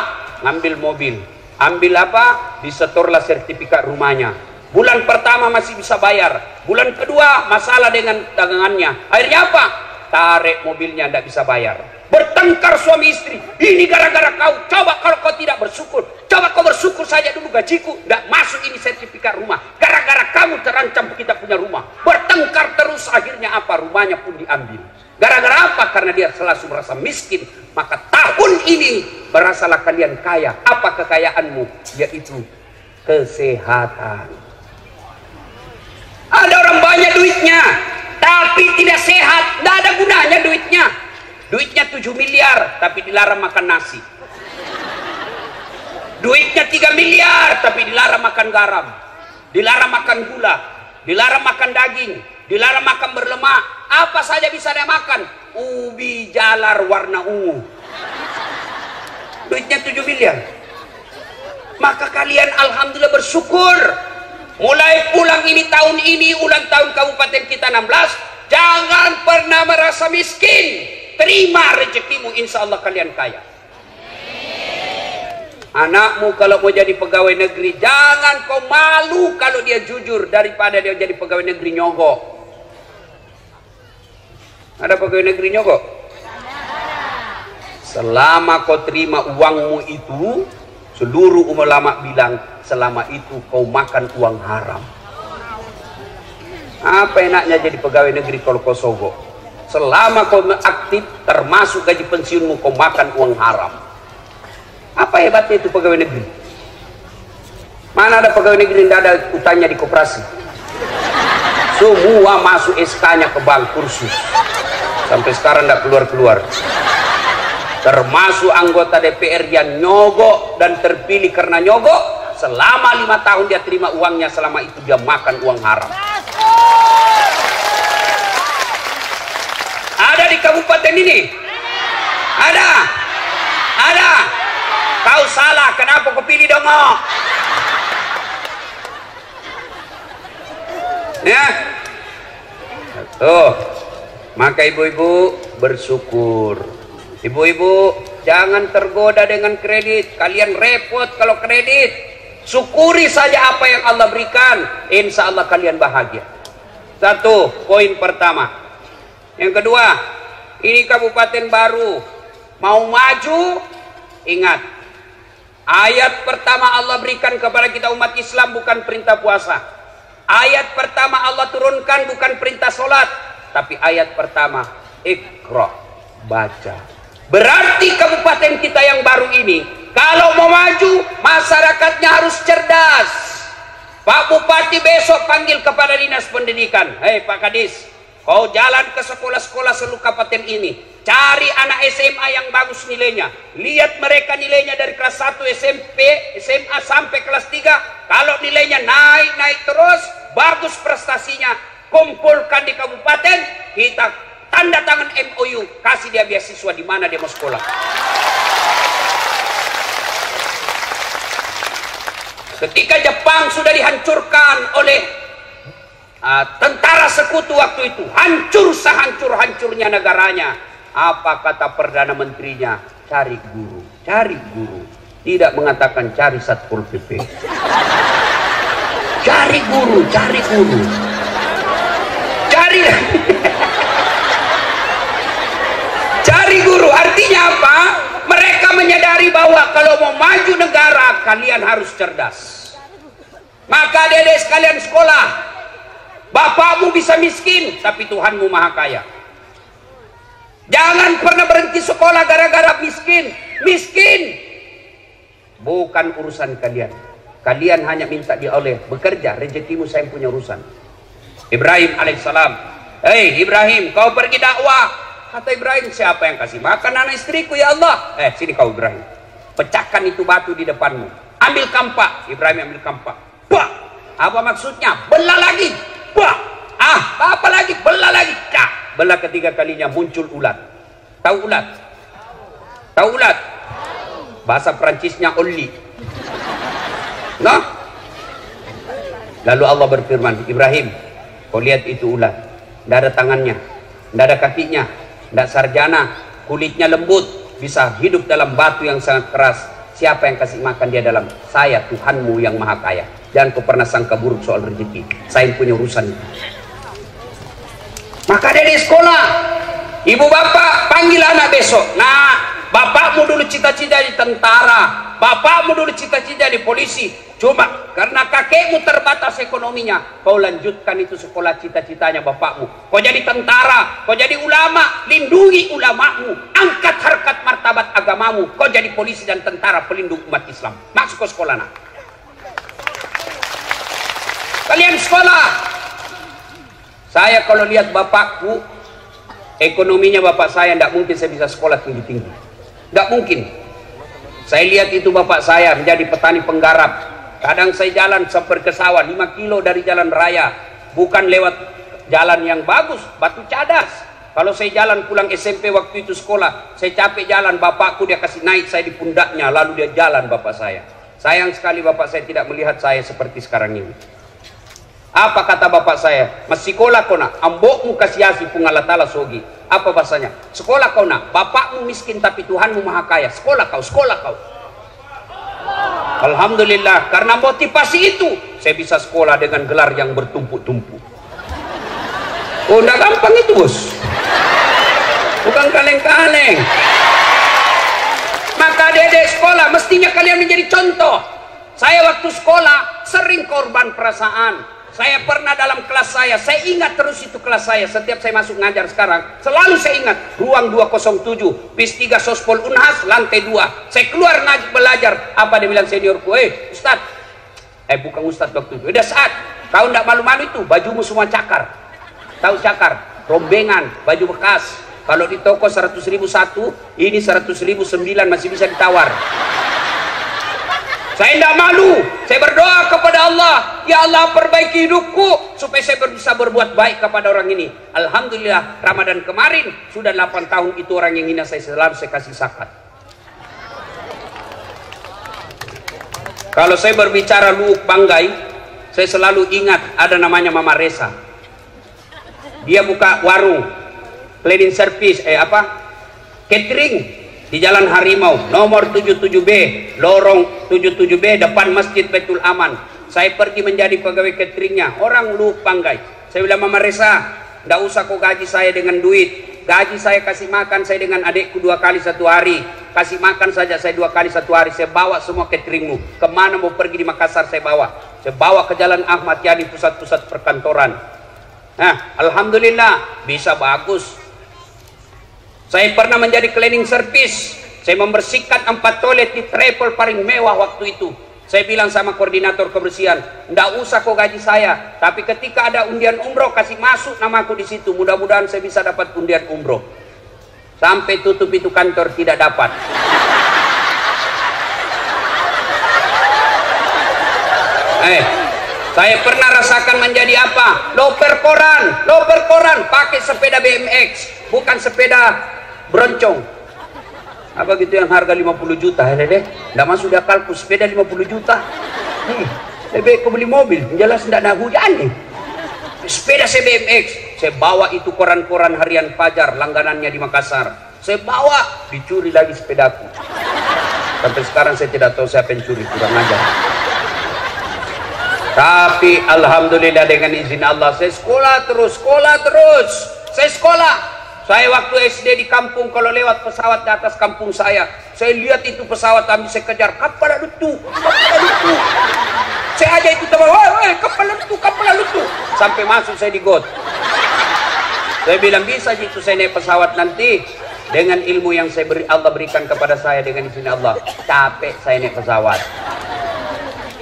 Speaker 1: Ngambil mobil. Ambil apa? Disetorlah sertifikat rumahnya. Bulan pertama masih bisa bayar. Bulan kedua masalah dengan dagangannya. Akhirnya apa? Tarik mobilnya, tidak bisa bayar. Bertengkar suami istri. Ini gara-gara kau. Coba kalau kau tidak bersyukur. Coba kau bersyukur saja dulu gajiku. Tidak masuk ini sertifikat rumah. Gara-gara kamu terancam kita punya rumah. Bertengkar terus. Akhirnya apa? Rumahnya pun diambil. Gara-gara apa? Karena dia selalu merasa miskin. Maka tahun ini berasalah kalian kaya. Apa kekayaanmu? Yaitu kesehatan. Ada orang banyak duitnya, tapi tidak sehat. Tidak ada gunanya duitnya. Duitnya 7 miliar, tapi dilarang makan nasi. Duitnya 3 miliar, tapi dilarang makan garam. Dilarang makan gula. Dilarang makan daging. Dilarang makan berlemak. Apa saja bisa dia makan. Ubi jalar warna ungu. Duitnya 7 miliar. Maka kalian alhamdulillah bersyukur. Mulai pulang ini tahun ini, ulang tahun kabupaten kita 16. Jangan pernah merasa miskin. terima rezekimu, insya Allah kalian kaya. Anakmu kalau mau jadi pegawai negeri, jangan kau malu kalau dia jujur daripada dia jadi pegawai negeri nyogok. Ada pegawai negeri nyogok? Selama kau terima uangmu itu, seluruh ulama bilang selama itu kau makan uang haram. Apa enaknya jadi pegawai negeri kalau kau sogok? Selama kau aktif, termasuk gaji pensiunmu, kau makan uang haram. Apa hebatnya itu pegawai negeri? Mana ada pegawai negeri yang tidak ada utangnya di koperasi? Semua masuk SK-nya ke bank kursus. Sampai sekarang tidak keluar-keluar. Termasuk anggota DPR yang nyogok dan terpilih karena nyogok. Selama 5 tahun dia terima uangnya, selama itu dia makan uang haram. Ada di kabupaten ini? Ada? Ada? Kau salah, kenapa kau pilih dongok? Ya, tuh. Maka ibu-ibu bersyukur. Ibu-ibu jangan tergoda dengan kredit. Kalian repot kalau kredit. Syukuri saja apa yang Allah berikan. Insya Allah kalian bahagia. Satu, poin pertama. Yang kedua, ini kabupaten baru. Mau maju, ingat. Ayat pertama Allah berikan kepada kita umat Islam bukan perintah puasa. Ayat pertama Allah turunkan bukan perintah sholat. Tapi ayat pertama, Iqra, baca. Berarti kabupaten kita yang baru ini, kalau mau maju, masyarakatnya harus cerdas. Pak Bupati besok panggil kepada Dinas Pendidikan. Hei Pak Kadis, kau jalan ke sekolah-sekolah seluruh kabupaten ini. Cari anak SMA yang bagus nilainya. Lihat mereka nilainya dari kelas 1 SMP, SMA sampai kelas 3. Kalau nilainya naik terus, bagus prestasinya, kumpulkan di kabupaten, kita tanda tangan MOU, kasih dia beasiswa di mana dia mau sekolah. Ketika Jepang sudah dihancurkan oleh tentara sekutu waktu itu, hancur sehancur-hancurnya negaranya. Apa kata Perdana Menterinya? Cari guru, cari guru. Tidak mengatakan cari Satpol PP. Cari guru, cari guru. Cari cari guru. Artinya apa? Mereka menyadari bahwa kalau mau maju negara, kalian harus cerdas. Maka adik-adik sekalian sekolah. Bapakmu bisa miskin, tapi Tuhanmu maha kaya. Jangan pernah berhenti sekolah gara-gara miskin. Miskin bukan urusan kalian. Kalian hanya minta dia oleh bekerja, rezekimu saya punya urusan. Ibrahim alaihissalam, hei Ibrahim, kau pergi dakwah. Kata Ibrahim, siapa yang kasih makan anak istriku ya Allah? Sini kau Ibrahim, pecahkan itu batu di depanmu. Ambil kampak. Ibrahim ambil kampak. Bah, apa maksudnya? Belah lagi. Bah, apa lagi? Belah lagi. Belah ketiga kalinya muncul ulat. Tahu ulat? Tahu ulat? Bahasa Perancisnya oli. Nah? Lalu Allah berfirman, Ibrahim, kau lihat itu ulat. Tidak ada tangannya, tidak ada kakinya, tidak sarjana, kulitnya lembut, bisa hidup dalam batu yang sangat keras. Siapa yang kasih makan dia dalam? Saya, Tuhanmu yang maha kaya. Jangan kau pernah sangka buruk soal rezeki. Saya punya urusan itu. Maka dari sekolah, ibu bapak panggil anak besok. Nah, bapakmu dulu cita-cita di tentara, bapakmu dulu cita-cita di polisi. Cuma karena kakekmu terbatas ekonominya, kau lanjutkan itu sekolah cita-citanya bapakmu. Kau jadi tentara, kau jadi ulama, lindungi ulamamu, angkat harkat martabat agamamu. Kau jadi polisi dan tentara pelindung umat Islam. Masuk ke sekolah nak. Kalian sekolah. Saya kalau lihat bapakku, ekonominya bapak saya tidak mungkin saya bisa sekolah tinggi-tinggi. Tidak mungkin. Saya lihat itu bapak saya menjadi petani penggarap. Kadang saya jalan sampai ke sawah 5 kilo dari jalan raya. Bukan lewat jalan yang bagus, batu cadas. Kalau saya jalan pulang SMP waktu itu sekolah, saya capek jalan, bapakku dia kasih naik saya di pundaknya, lalu dia jalan bapak saya. Sayang sekali bapak saya tidak melihat saya seperti sekarang ini. Apa kata bapak saya? Masih sekolah kau nak, ambokmu kasih asi pun Allah Ta'ala sogi. Apa bahasanya? Sekolah kau nak, bapakmu miskin tapi Tuhanmu maha kaya. Sekolah kau, sekolah kau. Alhamdulillah, karena motivasi itu saya bisa sekolah dengan gelar yang bertumpuk-tumpuk. Oh, enggak gampang itu, bos. Bukan kaleng-kaleng. Maka adik-adik sekolah mestinya kalian menjadi contoh. Saya waktu sekolah sering korban perasaan. Saya pernah dalam kelas saya ingat terus itu kelas saya. Setiap saya masuk ngajar sekarang, selalu saya ingat ruang 207, PIS 3 Sospol Unhas, lantai 2. Saya keluar ngaji belajar. Apa dia bilang seniorku? Ustad. Bukan Ustad waktu itu. Udah saat kau ndak malu-malu itu, bajumu semua cakar. Tahu cakar? Rombengan, baju bekas. Kalau di toko 100.000 satu, ini 100.000 9 masih bisa ditawar. Saya tidak malu. Saya berdoa kepada Allah, ya Allah perbaiki hidupku supaya saya bisa berbuat baik kepada orang ini. Alhamdulillah, Ramadan kemarin sudah 8 tahun itu orang yang hina saya selalu saya kasih zakat. Kalau saya berbicara Luuk Banggai, saya selalu ingat ada namanya Mama Resa. Dia buka warung cleaning service, catering di Jalan Harimau, nomor 77B, lorong 77B, depan Masjid Baitul Aman. Saya pergi menjadi pegawai cateringnya, orang Luuk Banggai. Saya bilang, Mama Resa, tidak usah kau gaji saya dengan duit. Gaji saya kasih makan saya dengan adikku 2 kali 1 hari. Kasih makan saja saya 2 kali 1 hari. Saya bawa semua cateringmu. Kemana mau pergi di Makassar saya bawa. Saya bawa ke Jalan Ahmad Yani, pusat-pusat perkantoran. Nah, alhamdulillah bisa bagus. Saya pernah menjadi cleaning service. Saya membersihkan 4 toilet di travel paling mewah waktu itu. Saya bilang sama koordinator kebersihan, ndak usah kau gaji saya, tapi ketika ada undian umroh kasih masuk namaku di situ. Mudah-mudahan saya bisa dapat undian umroh. Sampai tutup itu kantor tidak dapat. Saya pernah rasakan menjadi apa? Loper koran, pakai sepeda BMX, bukan sepeda broncong. Apa gitu yang harga 50 juta, nggak masuk di akalku, sepeda 50 juta. Lebih kau beli mobil, jelas nggak ada hujan nih. Sepeda saya BMX, saya bawa itu koran-koran harian Fajar, langganannya di Makassar. Saya bawa, dicuri lagi sepedaku. Sampai sekarang saya tidak tahu siapa yang curi, kurang ajar. Tapi alhamdulillah dengan izin Allah saya sekolah terus. Saya sekolah. Saya waktu SD di kampung, kalau lewat pesawat di atas kampung saya lihat itu pesawat, ambil saya kejar, kapal lutu. Saya aja itu teman, kapal lutu. Sampai masuk saya di got. Saya bilang bisa itu saya naik pesawat nanti dengan ilmu yang Allah berikan kepada saya dengan izin Allah. Capek saya naik pesawat.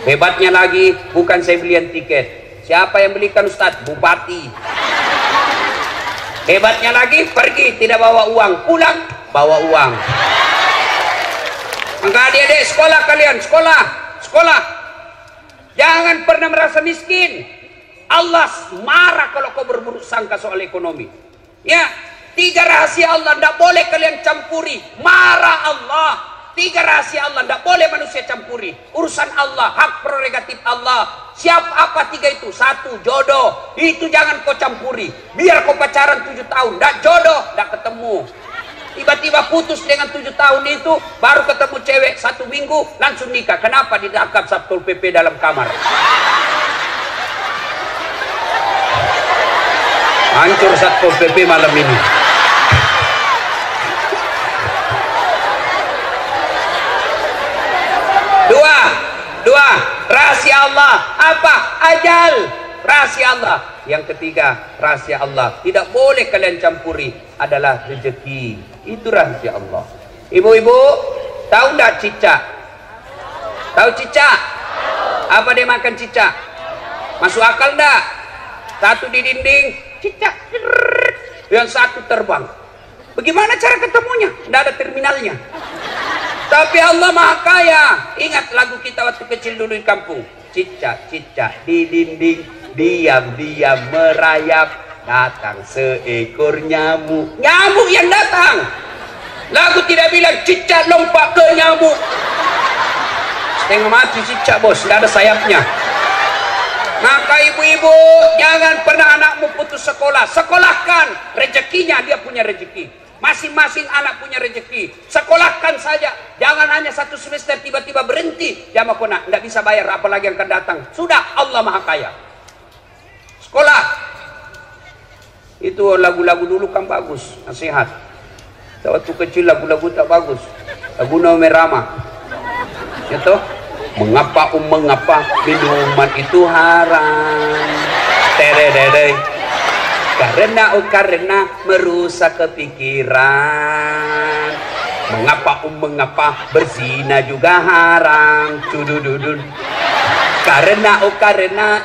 Speaker 1: Hebatnya lagi, bukan saya belian tiket. Siapa yang belikan Ustadz? Bupati. Hebatnya lagi, pergi tidak bawa uang, pulang bawa uang. Maka adik-adik sekolah kalian, sekolah. Jangan pernah merasa miskin. Allah marah kalau kau berburuk sangka soal ekonomi. Ya, 3 rahasia Allah tidak boleh kalian campuri. Marah Allah. 3 rahasia Allah tidak boleh manusia campuri. Urusan Allah, hak prerogatif Allah. Siapa apa 3 itu? 1, jodoh. Itu jangan kau campuri. Biar kau pacaran 7 tahun, tidak jodoh, tidak ketemu. Tiba-tiba putus dengan 7 tahun itu, baru ketemu cewek 1 minggu, langsung nikah. Kenapa? Ditangkap Satpol PP dalam kamar. Hancur Satpol PP malam ini. Dua, rahasia Allah. Apa? Ajal. Rahasia Allah. Yang ketiga, rahasia Allah. Tidak boleh kalian campuri. Adalah rezeki. Itu rahasia Allah. Ibu-ibu, tahu enggak cicak? Tahu cicak? Apa dia makan cicak? Masuk akal enggak? 1 di dinding, cicak. Yang 1 terbang. Bagaimana cara ketemunya? Tidak ada terminalnya. Tapi Allah Maha Kaya. Ingat lagu kita waktu kecil dulu di kampung. Cicak-cicak di dinding, diam-diam merayap, datang seekor nyamuk. Nyamuk yang datang. Lagu tidak bilang cicak lompat ke nyamuk. Setengah mati cicak bos, tidak ada sayapnya. Maka ibu-ibu, jangan pernah anakmu putus sekolah. Sekolahkan, rezekinya dia punya rezeki. Masing-masing anak punya rezeki. Sekolahkan saja. Jangan hanya satu semester tiba-tiba berhenti. Jamaah kona, tidak bisa bayar apalagi yang akan datang. Sudah, Allah Maha Kaya. Sekolah. Itu lagu-lagu dulu kan bagus, nasihat. Waktu kecil lagu-lagu tak bagus. Lagu Nome Rama. Itu mengapa minuman itu haram? Tererere. Karena merusak kepikiran. Mengapa berzina juga haram? Cudududun. Karena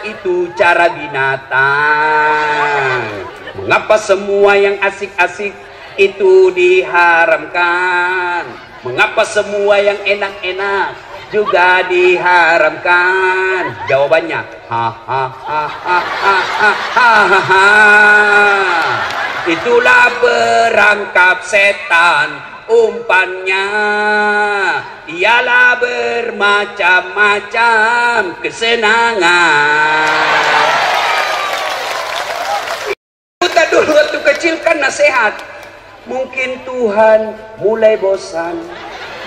Speaker 1: itu cara binatang. Mengapa semua yang asik-asik itu diharamkan? Mengapa semua yang enak-enak juga diharamkan? Jawabannya, itulah perangkap setan. Umpannya ialah bermacam-macam kesenangan. Kita dulu waktu kecil kan nasihat. Mungkin Tuhan mulai bosan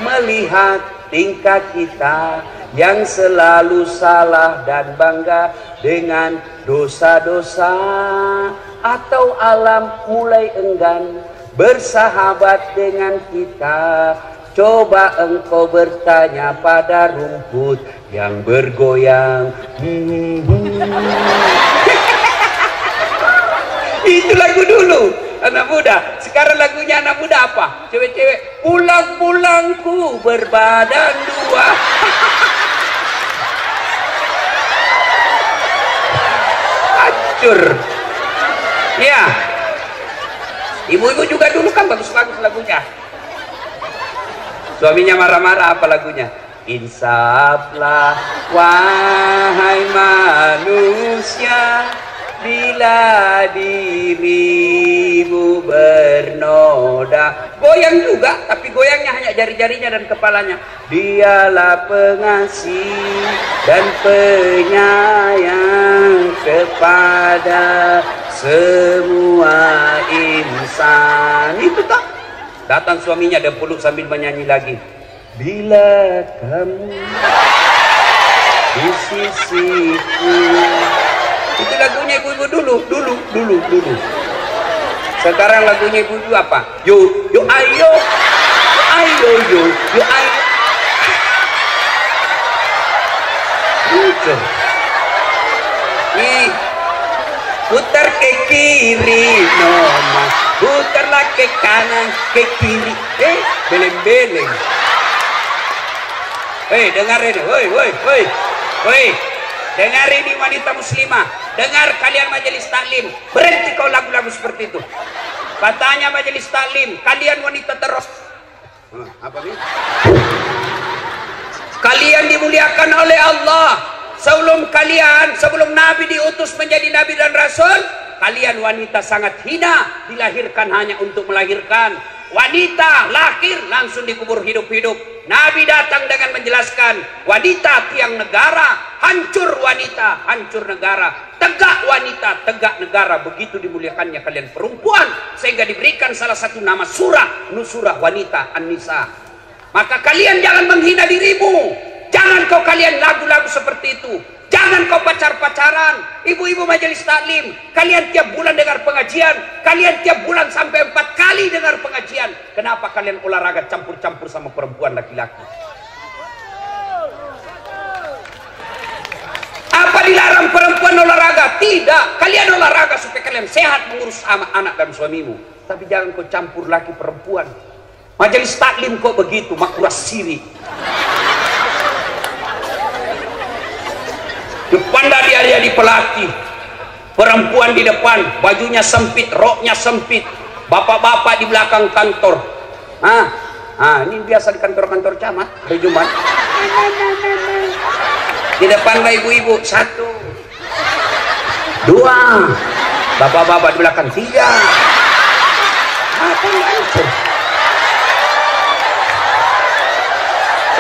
Speaker 1: melihat tingkah kita yang selalu salah dan bangga dengan dosa-dosa, atau alam mulai enggan bersahabat dengan kita. Coba engkau bertanya pada rumput yang bergoyang. Itu lagu dulu anak muda. Sekarang lagunya anak muda apa? Cewek-cewek, pulang-pulangku berbadan dua. Hancur. Ya, ibu-ibu juga dulu kan bagus-bagus lagunya. Suaminya marah-marah, apa lagunya? Insaflah wahai manusia, bila dirimu bernoda. Goyang juga, tapi goyangnya hanya jari-jarinya dan kepalanya. Dialah pengasih dan penyayang kepada semua insan. Itu tak? Datang suaminya dan peluk sambil menyanyi lagi. Bila kamu di sisiku. Itu lagunya ibu-ibu dulu. Sekarang lagunya ibu-ibu apa? Yo ayo, yo ayo. Gitu. Nih, putar ke kiri, nona. Putarlah ke kanan, ke kiri. Beleng-beleng. Dengar ini, woi. Dengar ini wanita muslimah. Dengar kalian majelis taklim. Berhenti kau lagu-lagu seperti itu. Katanya majelis taklim, kalian wanita terus. Apa ini? Kalian dimuliakan oleh Allah. Sebelum Nabi diutus menjadi Nabi dan Rasul, kalian wanita sangat hina, dilahirkan hanya untuk melahirkan. Wanita lahir langsung dikubur hidup-hidup. Nabi datang dengan menjelaskan, wanita tiang negara, hancur wanita, hancur negara. Tegak wanita, tegak negara. Begitu dimuliakannya kalian perempuan, sehingga diberikan salah satu nama surah, Nusurah wanita, An-Nisa. Maka kalian jangan menghina dirimu. Jangan kau kalian lagu-lagu seperti itu. Jangan kau pacar-pacaran. Ibu-ibu majelis taklim, kalian tiap bulan dengar pengajian. Kalian tiap bulan sampai 4 kali dengar pengajian. Kenapa kalian olahraga campur-campur sama perempuan laki-laki? Apa dilarang perempuan olahraga? Tidak. Kalian olahraga supaya kalian sehat mengurus anak dan suamimu. Tapi jangan kau campur laki perempuan. Majelis taklim kok begitu, makuras siri. Depan dia di pelatih, perempuan di depan, bajunya sempit, roknya sempit, bapak-bapak di belakang kantor. Ini biasa di kantor-kantor camat, hari Jumat. Di depan ibu-ibu, 1, 2, bapak-bapak di belakang 3. Apa itu?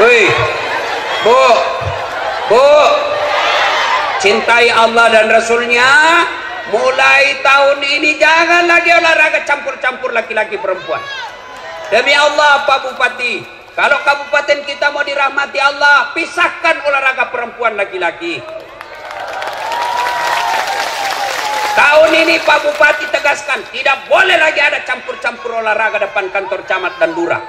Speaker 1: Woi, bu, cintai Allah dan Rasulnya. Mulai tahun ini jangan lagi olahraga campur-campur laki-laki perempuan. Demi Allah Pak Bupati, kalau kabupaten kita mau dirahmati Allah, pisahkan olahraga perempuan laki-laki. Tahun ini Pak Bupati tegaskan, tidak boleh lagi ada campur-campur olahraga depan kantor camat dan lurah.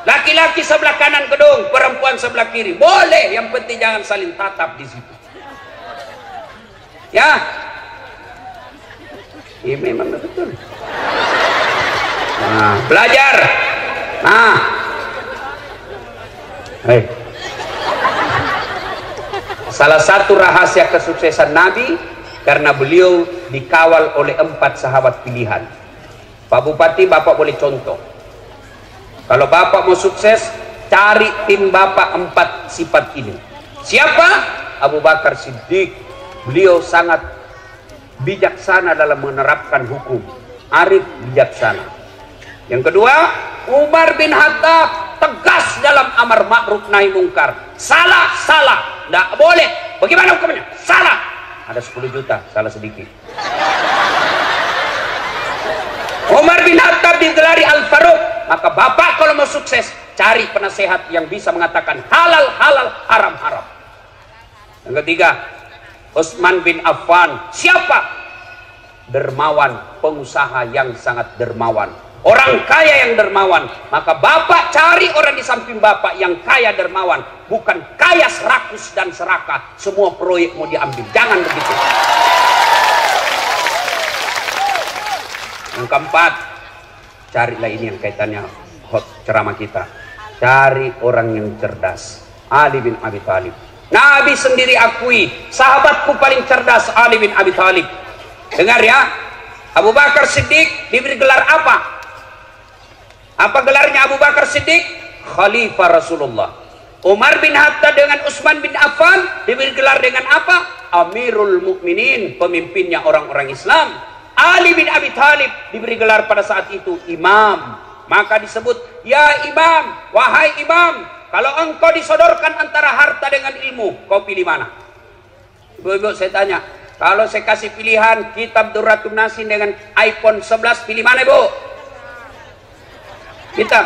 Speaker 1: Laki-laki sebelah kanan gedung, perempuan sebelah kiri. Boleh, yang penting jangan saling tatap di situ. Ya. Iya memang betul. Nah, belajar. Nah. Hey. Salah satu rahasia kesuksesan Nabi karena beliau dikawal oleh 4 sahabat pilihan. Pak Bupati, Bapak boleh contoh. Kalau Bapak mau sukses, cari tim Bapak 4 sifat ini. Siapa? Abu Bakar Siddiq. Beliau sangat bijaksana dalam menerapkan hukum, arif bijaksana. Yang kedua, Umar bin Khattab tegas dalam amar ma'ruf nahi mungkar. Salah, salah, tidak boleh. Bagaimana hukumnya? Salah. Ada 10 juta, salah sedikit. Umar bin Khattab digelari Al-Faruq. Maka Bapak kalau mau sukses, cari penasehat yang bisa mengatakan halal halal, haram haram. Yang ketiga, Utsman bin Affan. Siapa? Dermawan, pengusaha yang sangat dermawan, orang kaya yang dermawan. Maka Bapak cari orang di samping Bapak yang kaya dermawan, bukan kaya serakus dan serakah, semua proyek mau diambil. Jangan begitu. Yang keempat, carilah ini yang kaitannya hot ceramah kita. Cari orang yang cerdas. Ali bin Abi Thalib. Nabi sendiri akui, sahabatku paling cerdas Ali bin Abi Thalib. Dengar ya, Abu Bakar Siddiq diberi gelar apa? Apa gelarnya Abu Bakar Siddiq? Khalifah Rasulullah. Umar bin Khattab dengan Utsman bin Affan diberi gelar dengan apa? Amirul Mukminin, pemimpinnya orang-orang Islam. Ali bin Abi Thalib diberi gelar pada saat itu imam. Maka disebut, ya imam, wahai imam, kalau engkau disodorkan antara harta dengan ilmu, kau pilih mana? Ibu-ibu, saya tanya, kalau saya kasih pilihan kitab Durratun Nasin dengan iPhone 11, pilih mana ibu? Kita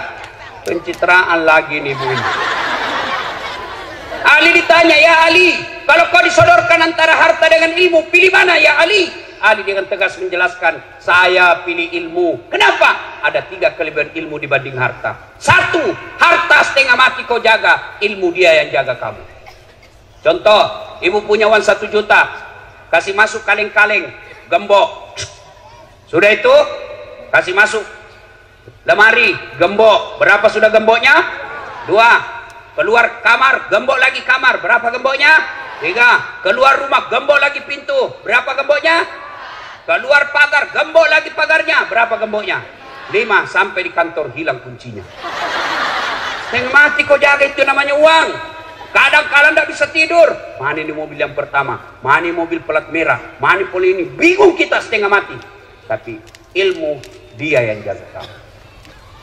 Speaker 1: pencitraan lagi nih bu. Ali ditanya, ya Ali, kalau kau disodorkan antara harta dengan ilmu, pilih mana ya Ali? Ali dengan tegas menjelaskan, saya pilih ilmu. Kenapa? Ada 3 kelebihan ilmu dibanding harta. 1, harta setengah mati kau jaga, ilmu dia yang jaga kamu. Contoh, ibu punya uang 1 juta, kasih masuk kaleng-kaleng, gembok. Sudah itu, kasih masuk lemari, gembok. Berapa sudah gemboknya? 2. Keluar kamar, gembok lagi kamar. Berapa gemboknya? 3. Keluar rumah, gembok lagi pintu. Berapa gemboknya? Keluar pagar, gembok lagi pagarnya. Berapa gemboknya? 5. Sampai di kantor hilang kuncinya. Setengah mati kau jaga, itu namanya uang. Kadang-kadang tidak bisa tidur. Mana ini mobil yang pertama? Mana ini mobil pelat merah? Mana poli ini? Bingung kita setengah mati. Tapi ilmu dia yang jaga kamu.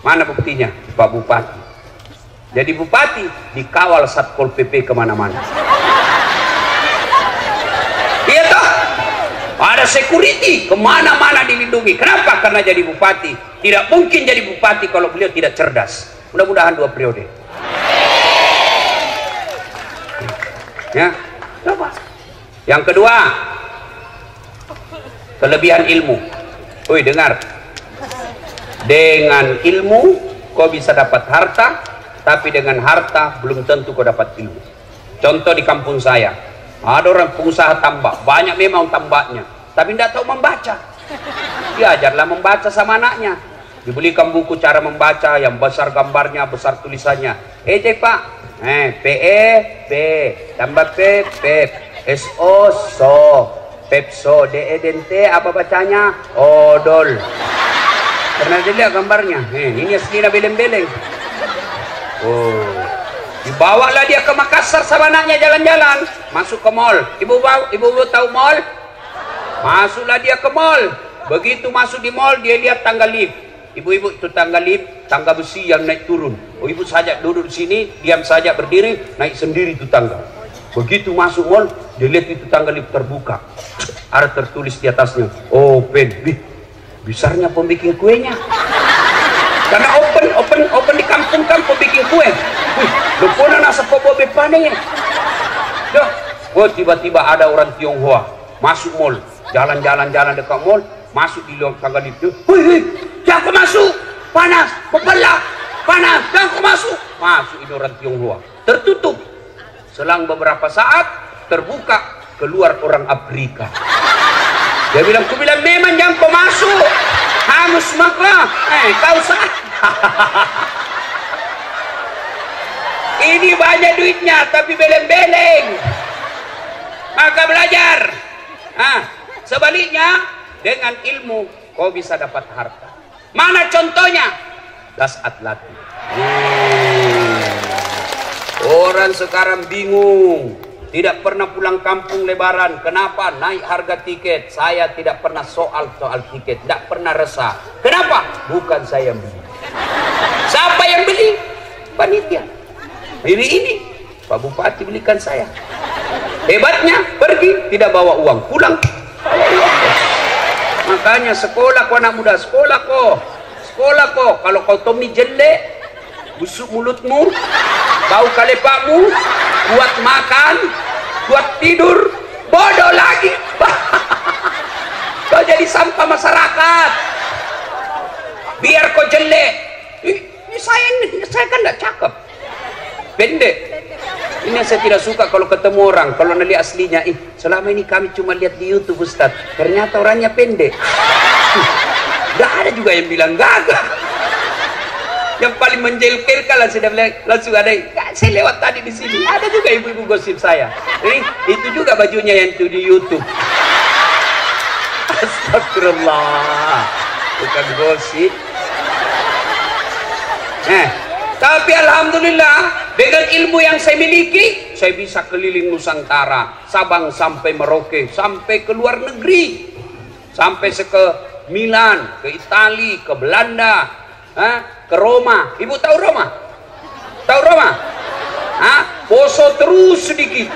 Speaker 1: Mana buktinya? Pak Bupati. Jadi Bupati dikawal Satpol PP kemana-mana. Iya toh? Ada security kemana-mana dilindungi. Kenapa? Karena jadi bupati. Tidak mungkin jadi bupati kalau beliau tidak cerdas. Mudah-mudahan 2 periode. Ya, kenapa? Yang kedua, kelebihan ilmu. Woi, dengar. Dengan ilmu kau bisa dapat harta, tapi dengan harta belum tentu kau dapat ilmu. Contoh di kampung saya. Ada orang pengusaha tambak, banyak memang tambaknya, tapi tidak tahu membaca. Diajarlah membaca sama anaknya. Dibelikan buku cara membaca yang besar gambarnya, besar tulisannya. Cek pak, PE, P, tambah P, Pep, SO, so, Pepso, DE, DNT, apa bacanya? Odol. Karena dilihat gambarnya, ini aslinya beleng-beleng. Oh. Dibawalah dia ke Makassar sama anaknya jalan-jalan, masuk ke mall. Ibu tahu mall? Masuklah dia ke mall. Begitu masuk di mall, dia lihat tangga lift. Ibu-ibu, itu tangga lift, tangga besi yang naik turun. Oh, ibu saja duduk di sini, diam saja berdiri, naik sendiri itu tangga. Begitu masuk mall, dia lihat itu tangga lift terbuka. Ada tertulis di atasnya, open. Besarnya pembikin kuenya. Karena open di kampung-kampung bikin kue. Lepona nasa pobobe pane. Oh, tiba-tiba ada orang Tionghoa masuk mall, jalan-jalan dekat mall, masuk di luar tangga lift. Hei, jangan masuk, panas, membelak, panas, jangan masuk. Masuk ini orang Tionghoa, tertutup. Selang beberapa saat terbuka, keluar orang Afrika. Dia bilang, ku bilang memang jangan kau masuk, hangus maka, kau salah. Ini banyak duitnya tapi beleng-beleng, maka belajar. Sebaliknya dengan ilmu kau bisa dapat harta. Mana contohnya? Das Atlati. Orang sekarang bingung, tidak pernah pulang kampung lebaran. Kenapa? Naik harga tiket. Saya tidak pernah soal tiket, tidak pernah resah. Kenapa? Bukan saya yang beli. Siapa yang beli? Panitia. Ini Pak Bupati belikan saya. Hebatnya, pergi tidak bawa uang, pulang bawa uang. Makanya sekolah kau anak muda, sekolah kau. Kalau kau Tommy jelek, busuk mulutmu, bau kalepakmu, buat makan, buat tidur, bodoh lagi. Kau jadi sampah masyarakat. Biar kau jelek. Saya kan tidak cakep, pendek. Ini yang saya tidak suka kalau ketemu orang, kalau nalihat aslinya, selama ini kami cuma lihat di YouTube Ustaz, ternyata orangnya pendek. Gak ada juga yang bilang gagah. Yang paling menjelekkan langsung ada. Saya lewat tadi di sini, ada juga ibu-ibu gosip saya. Itu juga bajunya yang itu di YouTube. Astagfirullah, bukan gosip. Tapi alhamdulillah dengan ilmu yang saya miliki, saya bisa keliling Nusantara, Sabang sampai Merauke, sampai ke luar negeri, sampai ke Milan, ke Itali, ke Belanda, ke Roma. Ibu tahu Roma? Tahu Roma? Poso terus sedikit.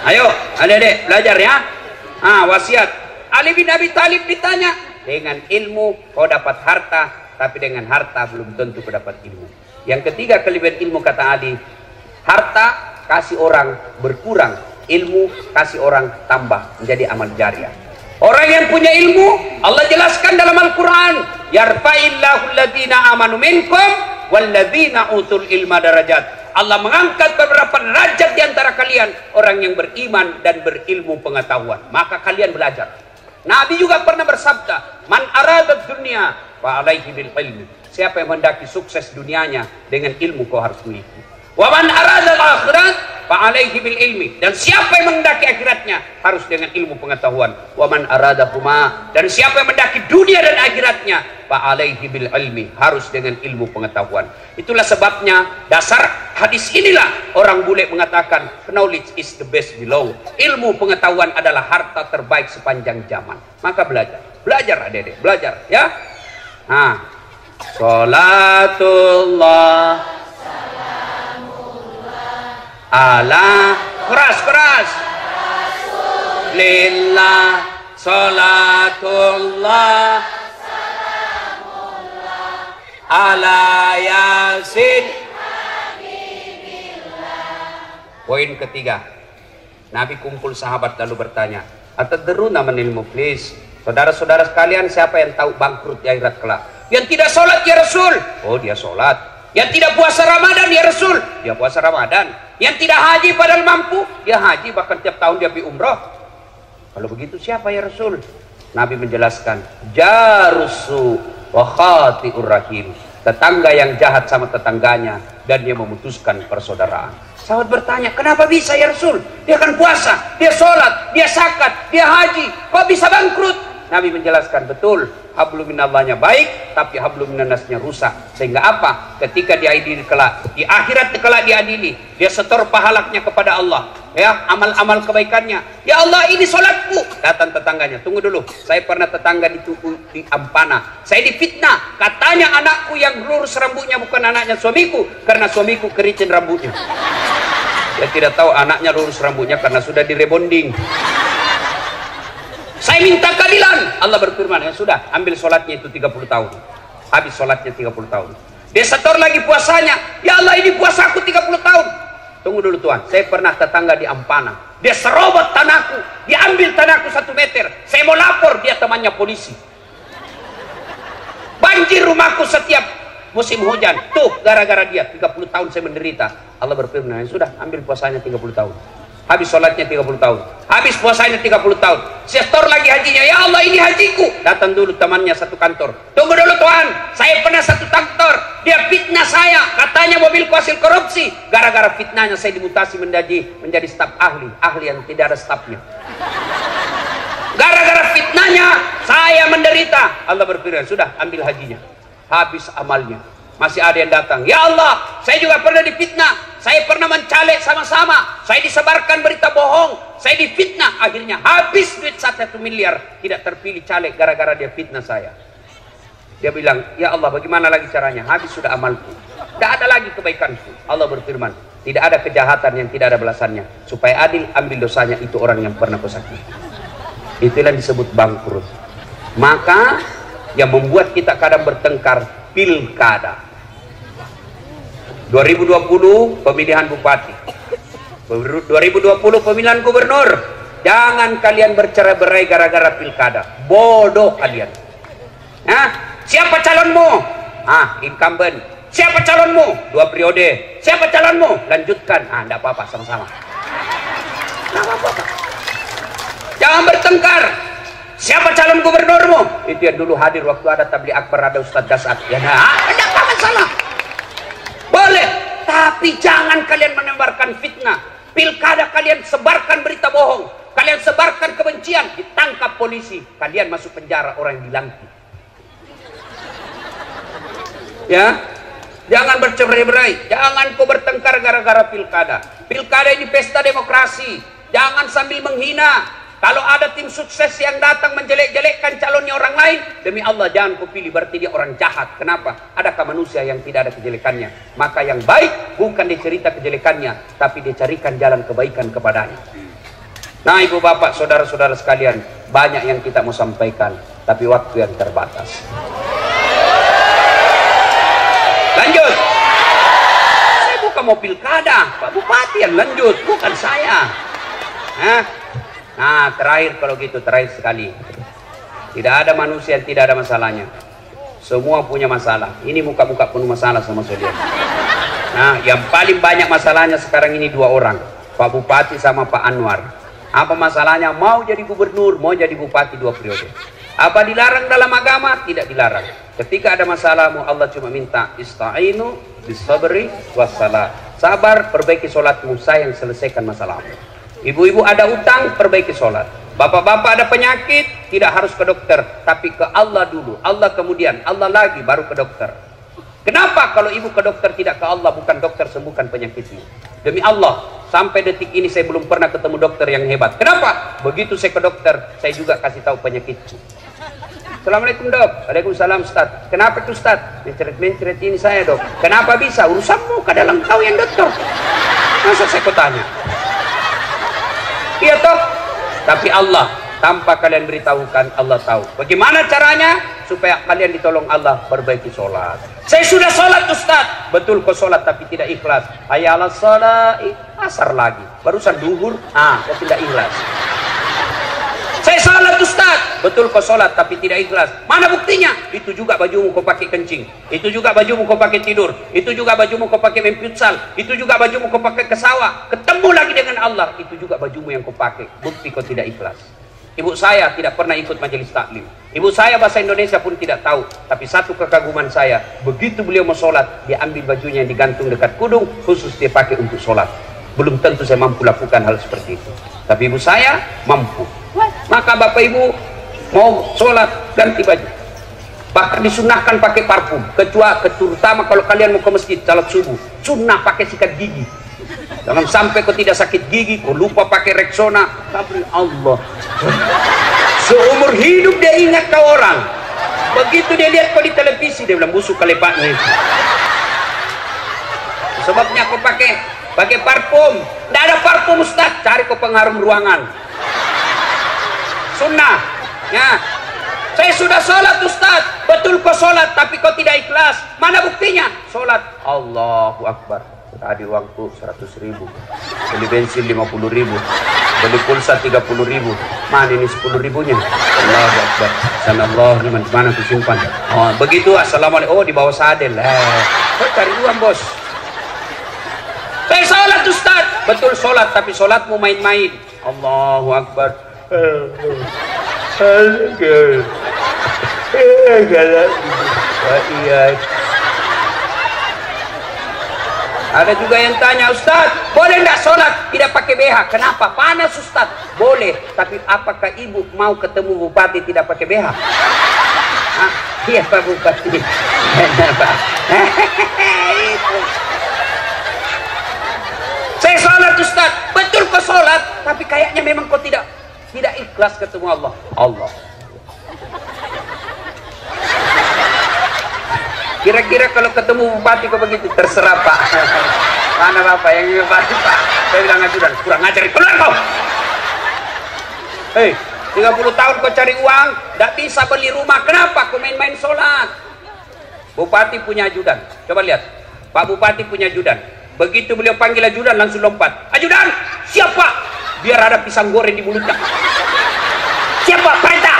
Speaker 1: Ayo adik-adik belajar ya. Wasiat Ali bin Abi Thalib ditanya, dengan ilmu kau dapat harta, tapi dengan harta belum tentu kau dapat ilmu. Yang ketiga kelebihan ilmu, kata Ali, harta kasih orang berkurang, ilmu kasih orang tambah menjadi amal jariah. Orang yang punya ilmu, Allah jelaskan dalam Al-Quran, yarfa'illahu alladhina amanu minkum walladhina utul ilma darajat. Allah mengangkat beberapa derajat di antara kalian, orang yang beriman dan berilmu pengetahuan. Maka kalian belajar. Nabi juga pernah bersabda, man aradat dunia fa alaihi bil ilmi. Siapa yang mendaki sukses dunianya, dengan ilmu kau harus miliki. Wa man aradal akhirat fa alaihi bil ilmi. Dan siapa yang mendaki akhiratnya harus dengan ilmu pengetahuan. Wa man aradahuma. Dan siapa yang mendaki dunia dan akhiratnya fa alaihi bil ilmi, harus dengan ilmu pengetahuan. Itulah sebabnya dasar hadis inilah orang bule mengatakan knowledge is the best below. Ilmu pengetahuan adalah harta terbaik sepanjang zaman. Maka belajar adik-adik, belajar ya. Salatullah ala keras lillah, salatullah ala yasin. Poin ketiga, Nabi kumpul sahabat lalu bertanya, atadruna manil muflis? Saudara-saudara sekalian, siapa yang tahu bangkrut di akhirat kelak? Yang tidak sholat ya Rasul. Oh, dia sholat. Yang tidak puasa Ramadan ya Rasul. Dia puasa Ramadan. Yang tidak haji padahal mampu, dia haji, bahkan tiap tahun dia pergi umrah. Kalau begitu siapa ya Rasul? Nabi menjelaskan, jarusu wa khati'ur rahim. Tetangga yang jahat sama tetangganya dan dia memutuskan persaudaraan. Sahabat bertanya, kenapa bisa ya Rasul? Dia kan puasa, dia sholat, dia zakat, dia haji, kok bisa bangkrut? Nabi menjelaskan, betul, hablum minallahnya baik, tapi hablum minannasnya rusak. Sehingga apa? Ketika diadili kelak, di akhirat kelak diadili, dia setor pahalanya kepada Allah, ya, amal-amal kebaikannya. Ya Allah, ini sholatku. Datang tetangganya, tunggu dulu, saya pernah tetangga di Ampana, saya difitnah, katanya anakku yang lurus rambutnya bukan anaknya suamiku, karena suamiku keriting rambutnya. Dia tidak tahu anaknya lurus rambutnya karena sudah direbonding. Saya minta keadilan. Allah berfirman, ya sudah, ambil sholatnya itu 30 tahun. Habis sholatnya 30 tahun. Dia setor lagi puasanya. Ya Allah, ini puasa aku 30 tahun. Tunggu dulu Tuhan, saya pernah tetangga di Ampana. Dia serobot tanahku, diambil tanahku 1 meter. Saya mau lapor, dia temannya polisi. Banjir rumahku setiap musim hujan. Tuh, gara-gara dia 30 tahun saya menderita. Allah berfirman, sudah, ambil puasanya 30 tahun. Habis sholatnya 30 tahun. Habis puasanya 30 tahun. Setor lagi hajinya. Ya Allah, ini hajiku. Datang dulu temannya satu kantor. Tunggu dulu Tuhan, saya pernah satu kantor. Dia fitnah saya. Katanya mobilku hasil korupsi. Gara-gara fitnahnya saya dimutasi menjadi staf ahli. Ahli yang tidak ada stafnya. Gara-gara fitnahnya saya menderita. Allah berfirman, sudah, ambil hajinya. Habis amalnya. Masih ada yang datang. Ya Allah, saya juga pernah difitnah. Saya pernah mencalek sama-sama. Saya disebarkan berita bohong. Saya difitnah. Akhirnya habis duit 1 miliar. Tidak terpilih caleg gara-gara dia fitnah saya. Dia bilang, ya Allah, bagaimana lagi caranya? Habis sudah amalku. Tidak ada lagi kebaikanku. Allah berfirman, tidak ada kejahatan yang tidak ada balasannya. Supaya adil, ambil dosanya itu orang yang pernah kau sakiti. Itulah yang disebut bangkrut. Maka yang membuat kita kadang bertengkar, pilkada. 2020 pemilihan bupati, 2020 pemilihan gubernur. Jangan kalian bercerai-berai gara-gara pilkada. Bodoh kalian. Siapa calonmu? Incumbent. Siapa calonmu? 2 periode. Siapa calonmu? Lanjutkan. Enggak apa-apa, sama-sama. Enggak apa-apa. Jangan bertengkar. Siapa calon gubernurmu? Itu yang dulu hadir waktu ada tabligh akbar, ada Ustadz Dasat. Ya, enggak apa masalah. Boleh, tapi jangan kalian menebarkan fitnah. Pilkada kalian sebarkan berita bohong, kalian sebarkan kebencian, ditangkap polisi, kalian masuk penjara, orang yang dilantik. Ya, jangan bercerai-berai, jangan kau bertengkar gara-gara pilkada. Pilkada ini pesta demokrasi, jangan sambil menghina. Kalau ada tim sukses yang datang menjelek-jelekkan calonnya orang lain, demi Allah jangan kau pilih, berarti dia orang jahat. Kenapa? Adakah manusia yang tidak ada kejelekannya? Maka yang baik bukan dicerita kejelekannya, tapi dicarikan jalan kebaikan kepadanya. Nah, ibu bapak, saudara-saudara sekalian, banyak yang kita mau sampaikan, tapi waktu yang terbatas. Lanjut. Saya bukan mau pilkada, Pak Bupati yang lanjut, bukan saya. Nah, terakhir kalau gitu, terakhir sekali. Tidak ada manusia yang tidak ada masalahnya. Semua punya masalah. Ini muka-muka penuh masalah sama saudara. Nah, yang paling banyak masalahnya sekarang ini 2 orang. Pak Bupati sama Pak Anwar. Apa masalahnya? Mau jadi gubernur, mau jadi bupati 2 periode. Apa dilarang dalam agama? Tidak dilarang. Ketika ada masalahmu, Allah cuma minta ista'inu bisabri wassalah. Sabar, perbaiki sholatmu, saya yang selesaikan masalahmu. Ibu-ibu ada utang, perbaiki sholat. Bapak-bapak ada penyakit, tidak harus ke dokter, tapi ke Allah dulu. Allah kemudian, Allah lagi, baru ke dokter. Kenapa kalau ibu ke dokter tidak ke Allah, bukan dokter sembuhkan penyakitmu? Demi Allah, sampai detik ini saya belum pernah ketemu dokter yang hebat. Kenapa? Begitu saya ke dokter, saya juga kasih tahu penyakitku. Assalamualaikum dok. Waalaikumsalam Ustaz. Kenapa itu Ustaz? Mencret-mencret ini saya dok. Kenapa bisa? Urusanmu, kadang kau yang dokter. Masa saya kau tanya? Iya toh, tapi Allah tanpa kalian beritahukan, Allah tahu. Bagaimana caranya supaya kalian ditolong Allah? Perbaiki sholat. Saya sudah sholat Ustaz. Betul kau sholat tapi tidak ikhlas. Ayalah sholat, asar lagi. Barusan duhur, kau tidak ikhlas. Saya sholat Ustaz. Betul kau sholat tapi tidak ikhlas. Mana buktinya? Itu juga bajumu kau pakai kencing. Itu juga bajumu kau pakai tidur. Itu juga bajumu kau pakai main futsal. Itu juga bajumu kau pakai ke sawah. Ketemu lagi dengan Allah. Itu juga bajumu yang kau pakai. Bukti kau tidak ikhlas. Ibu saya tidak pernah ikut majelis taklim. Ibu saya bahasa Indonesia pun tidak tahu. Tapi satu kekaguman saya, begitu beliau mau sholat, dia ambil bajunya yang digantung dekat kudung, khusus dia pakai untuk sholat. Belum tentu saya mampu lakukan hal seperti itu. Tapi ibu saya mampu. Maka bapak ibu mau sholat ganti baju, bahkan disunahkan pakai parfum, terutama kalau kalian mau ke masjid salat subuh, sunnah pakai sikat gigi. Jangan sampai kau tidak sakit gigi, kau lupa pakai Rexona. Tapi Allah, seumur hidup dia ingat kau orang. Begitu dia lihat kau di televisi, dia bilang busuk kali Pak nih. Sebabnya kau pakai Pakai parfum. Tidak ada parfum Ustaz, cari ke pengharum ruangan. Sunnah. Ya. Saya sudah sholat Ustaz. Betul kau sholat, tapi kau tidak ikhlas. Mana buktinya? Sholat. Allahu Akbar. Tadi uangku 100.000. Beli bensin 50.000. Beli pulsa 30.000. Mana ini 10.000-nya? Allahu Akbar. Sanallahu liman, mana aku simpan? Oh, begitu. Assalamualaikum. Oh, di bawah sadel. Kau cari uang bos. Saya sholat Ustaz. Betul sholat, tapi sholatmu main-main. Allahu Akbar. Ada juga yang tanya, Ustaz, boleh enggak sholat tidak pakai BH? Kenapa? Panas Ustaz. Boleh, tapi apakah ibu mau ketemu bupati tidak pakai BH? Iya Pak Bupati. Saya sholat Ustaz, betul kau sholat, tapi kayaknya memang kau tidak ikhlas ketemu Allah. Allah. Kira-kira kalau ketemu bupati kok begitu? Terserah Pak. Mana Bapak yang bupati Pak? Saya bilang ajudan, kurang ajar, keluar kau. Hei, 30 tahun kau cari uang, tidak bisa beli rumah. Kenapa kau main-main sholat? Bupati punya ajudan. Coba lihat, Pak Bupati punya ajudan. Begitu beliau panggil ajudan langsung lompat. Ajudan, siapa? Biar ada pisang goreng di mulutnya. Siapa? Perintah.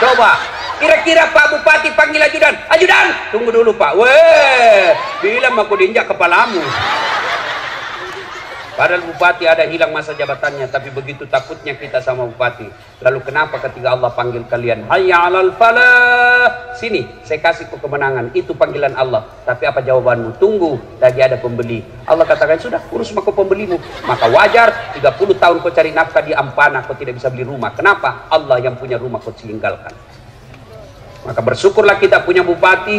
Speaker 1: Coba. Kira-kira Pak Bupati panggil ajudan. Ajudan, tunggu dulu Pak. Weh, bilang aku diinjak kepalamu. Padahal Bupati ada hilang masa jabatannya, tapi begitu takutnya kita sama Bupati. Lalu kenapa ketika Allah panggil kalian, hayya 'alal falah, sini saya kasih kau kemenangan, itu panggilan Allah. Tapi apa jawabanmu? Tunggu, lagi ada pembeli. Allah katakan, sudah urus sama kau pembelimu. Maka wajar 30 tahun kau cari nafkah di Ampana, kau tidak bisa beli rumah. Kenapa? Allah yang punya rumah kau tinggalkan. Maka bersyukurlah kita punya bupati.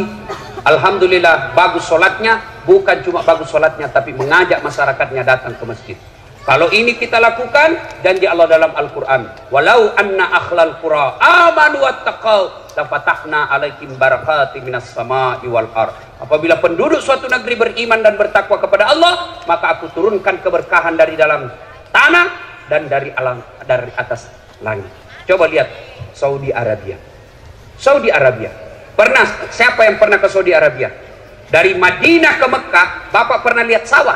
Speaker 1: Alhamdulillah bagus sholatnya. Bukan cuma bagus sholatnya, tapi mengajak masyarakatnya datang ke masjid. Kalau ini kita lakukan, janji Allah dalam Al-Quran, walau anna akhlal qura amanu wattaqau lafatahna alaikum barakati minas sama'i wal ard. Apabila penduduk suatu negeri beriman dan bertakwa kepada Allah, maka aku turunkan keberkahan dari dalam tanah dan dari atas langit. Coba lihat Saudi Arabia. Saudi Arabia. Siapa yang pernah ke Saudi Arabia? Dari Madinah ke Mekah, Bapak pernah lihat sawah?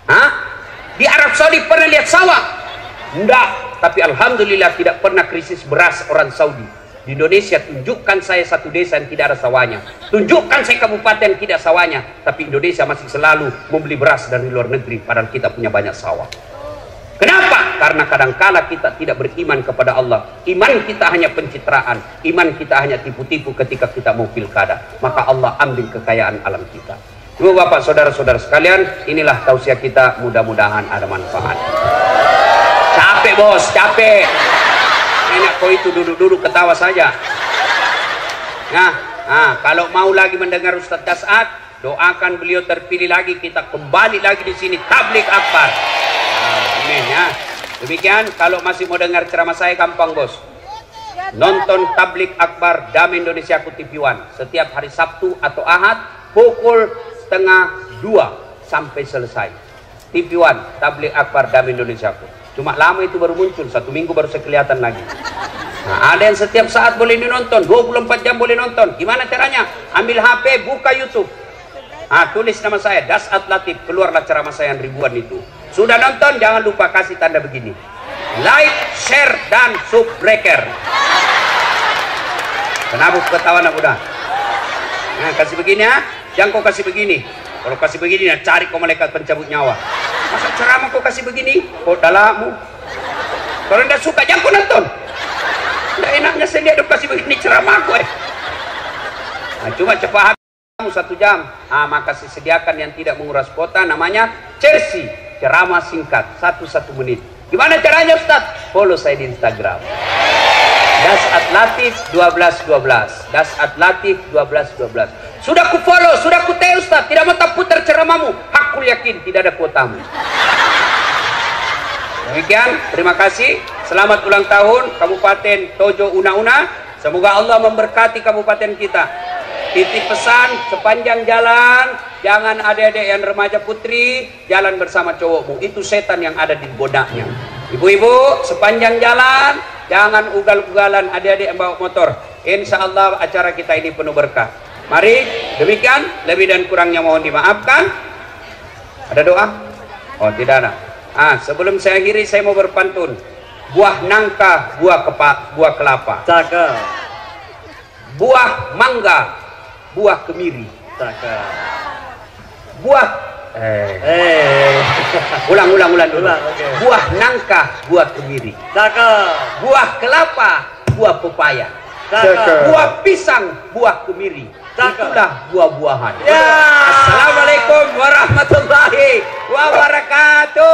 Speaker 1: Hah? Di Arab Saudi pernah lihat sawah? Enggak. Tapi Alhamdulillah tidak pernah krisis beras orang Saudi. Di Indonesia tunjukkan saya satu desa yang tidak ada sawahnya. Tunjukkan saya kabupaten yang tidak sawahnya. Tapi Indonesia masih selalu membeli beras dari luar negeri, padahal kita punya banyak sawah. Kenapa? Karena kadangkala kita tidak beriman kepada Allah. Iman kita hanya pencitraan. Iman kita hanya tipu-tipu ketika kita mau pilkada. Maka Allah ambil kekayaan alam kita. Ibu bapak saudara-saudara sekalian, inilah tausiah kita, mudah-mudahan ada manfaat. Capek bos, capek. Enak kau itu duduk-duduk ketawa saja. Nah, kalau mau lagi mendengar Ustaz Das'ad, doakan beliau terpilih lagi, kita kembali lagi di sini tablik akbar. Amin ya. Demikian, kalau masih mau dengar ceramah saya gampang bos. Nonton tablik akbar Damai Indonesia TV One setiap hari Sabtu atau Ahad pukul 1:30 sampai selesai. TV One tablik akbar Damai Indonesia. Cuma lama itu baru muncul, 1 minggu baru kelihatan lagi. Nah, ada yang setiap saat boleh dinonton, 24 jam boleh nonton. Gimana caranya? Ambil HP, buka YouTube. Tulis nama saya Das'ad Latif, keluarlah ceramah saya yang ribuan itu. Sudah nonton, jangan lupa kasih tanda begini, like, share, dan subbreaker. Kenapa ketahuan aku dah? Nah, kasih begini ya, jangan kau kasih begini. Kalau kasih begini, nah, cari kau malaikat pencabut nyawa. Masa ceramah kau kasih begini? Kau dalammu. Kalau tidak suka, jangan kau nonton. Tidak enaknya saya lihat kasih begini ceramah aku. Nah, cuma cepat habis 1 jam. Maka sediakan yang tidak menguras kuota, namanya Chelsea. Ceramah singkat 1 menit. Gimana caranya Ustaz? Follow saya di Instagram. Das'ad Latif 1212. Das'ad Latif 1212. Sudah ku follow, sudah ku tag Ustaz. Tidak mau tak putar ceramahmu. Hakul yakin tidak ada kuotamu. Demikian, terima kasih. Selamat ulang tahun Kabupaten Tojo Una-Una. Semoga Allah memberkati kabupaten kita. Titip pesan sepanjang jalan jangan adik-adik yang remaja putri jalan bersama cowokmu, itu setan yang ada di bodaknya. Ibu-ibu sepanjang jalan jangan ugal-ugalan adik-adik yang bawa motor. Insya Allah acara kita ini penuh berkah. Mari, demikian, lebih dan kurangnya mohon dimaafkan. Ada doa? Oh, tidak ada. Sebelum saya akhiri saya mau berpantun. Buah nangka, buah kelapa.
Speaker 2: Cakep.
Speaker 1: Buah mangga, buah kemiri.
Speaker 2: Cakep.
Speaker 1: Buah ulang dulu.
Speaker 2: Okay.
Speaker 1: Buah nangka, buah kemiri.
Speaker 2: Cakep.
Speaker 1: Buah kelapa, buah pepaya.
Speaker 2: Cakep.
Speaker 1: Buah pisang, buah kemiri.
Speaker 2: Cakep.
Speaker 1: Itulah buah-buahan.
Speaker 2: Ya.
Speaker 1: Assalamualaikum warahmatullahi wabarakatuh.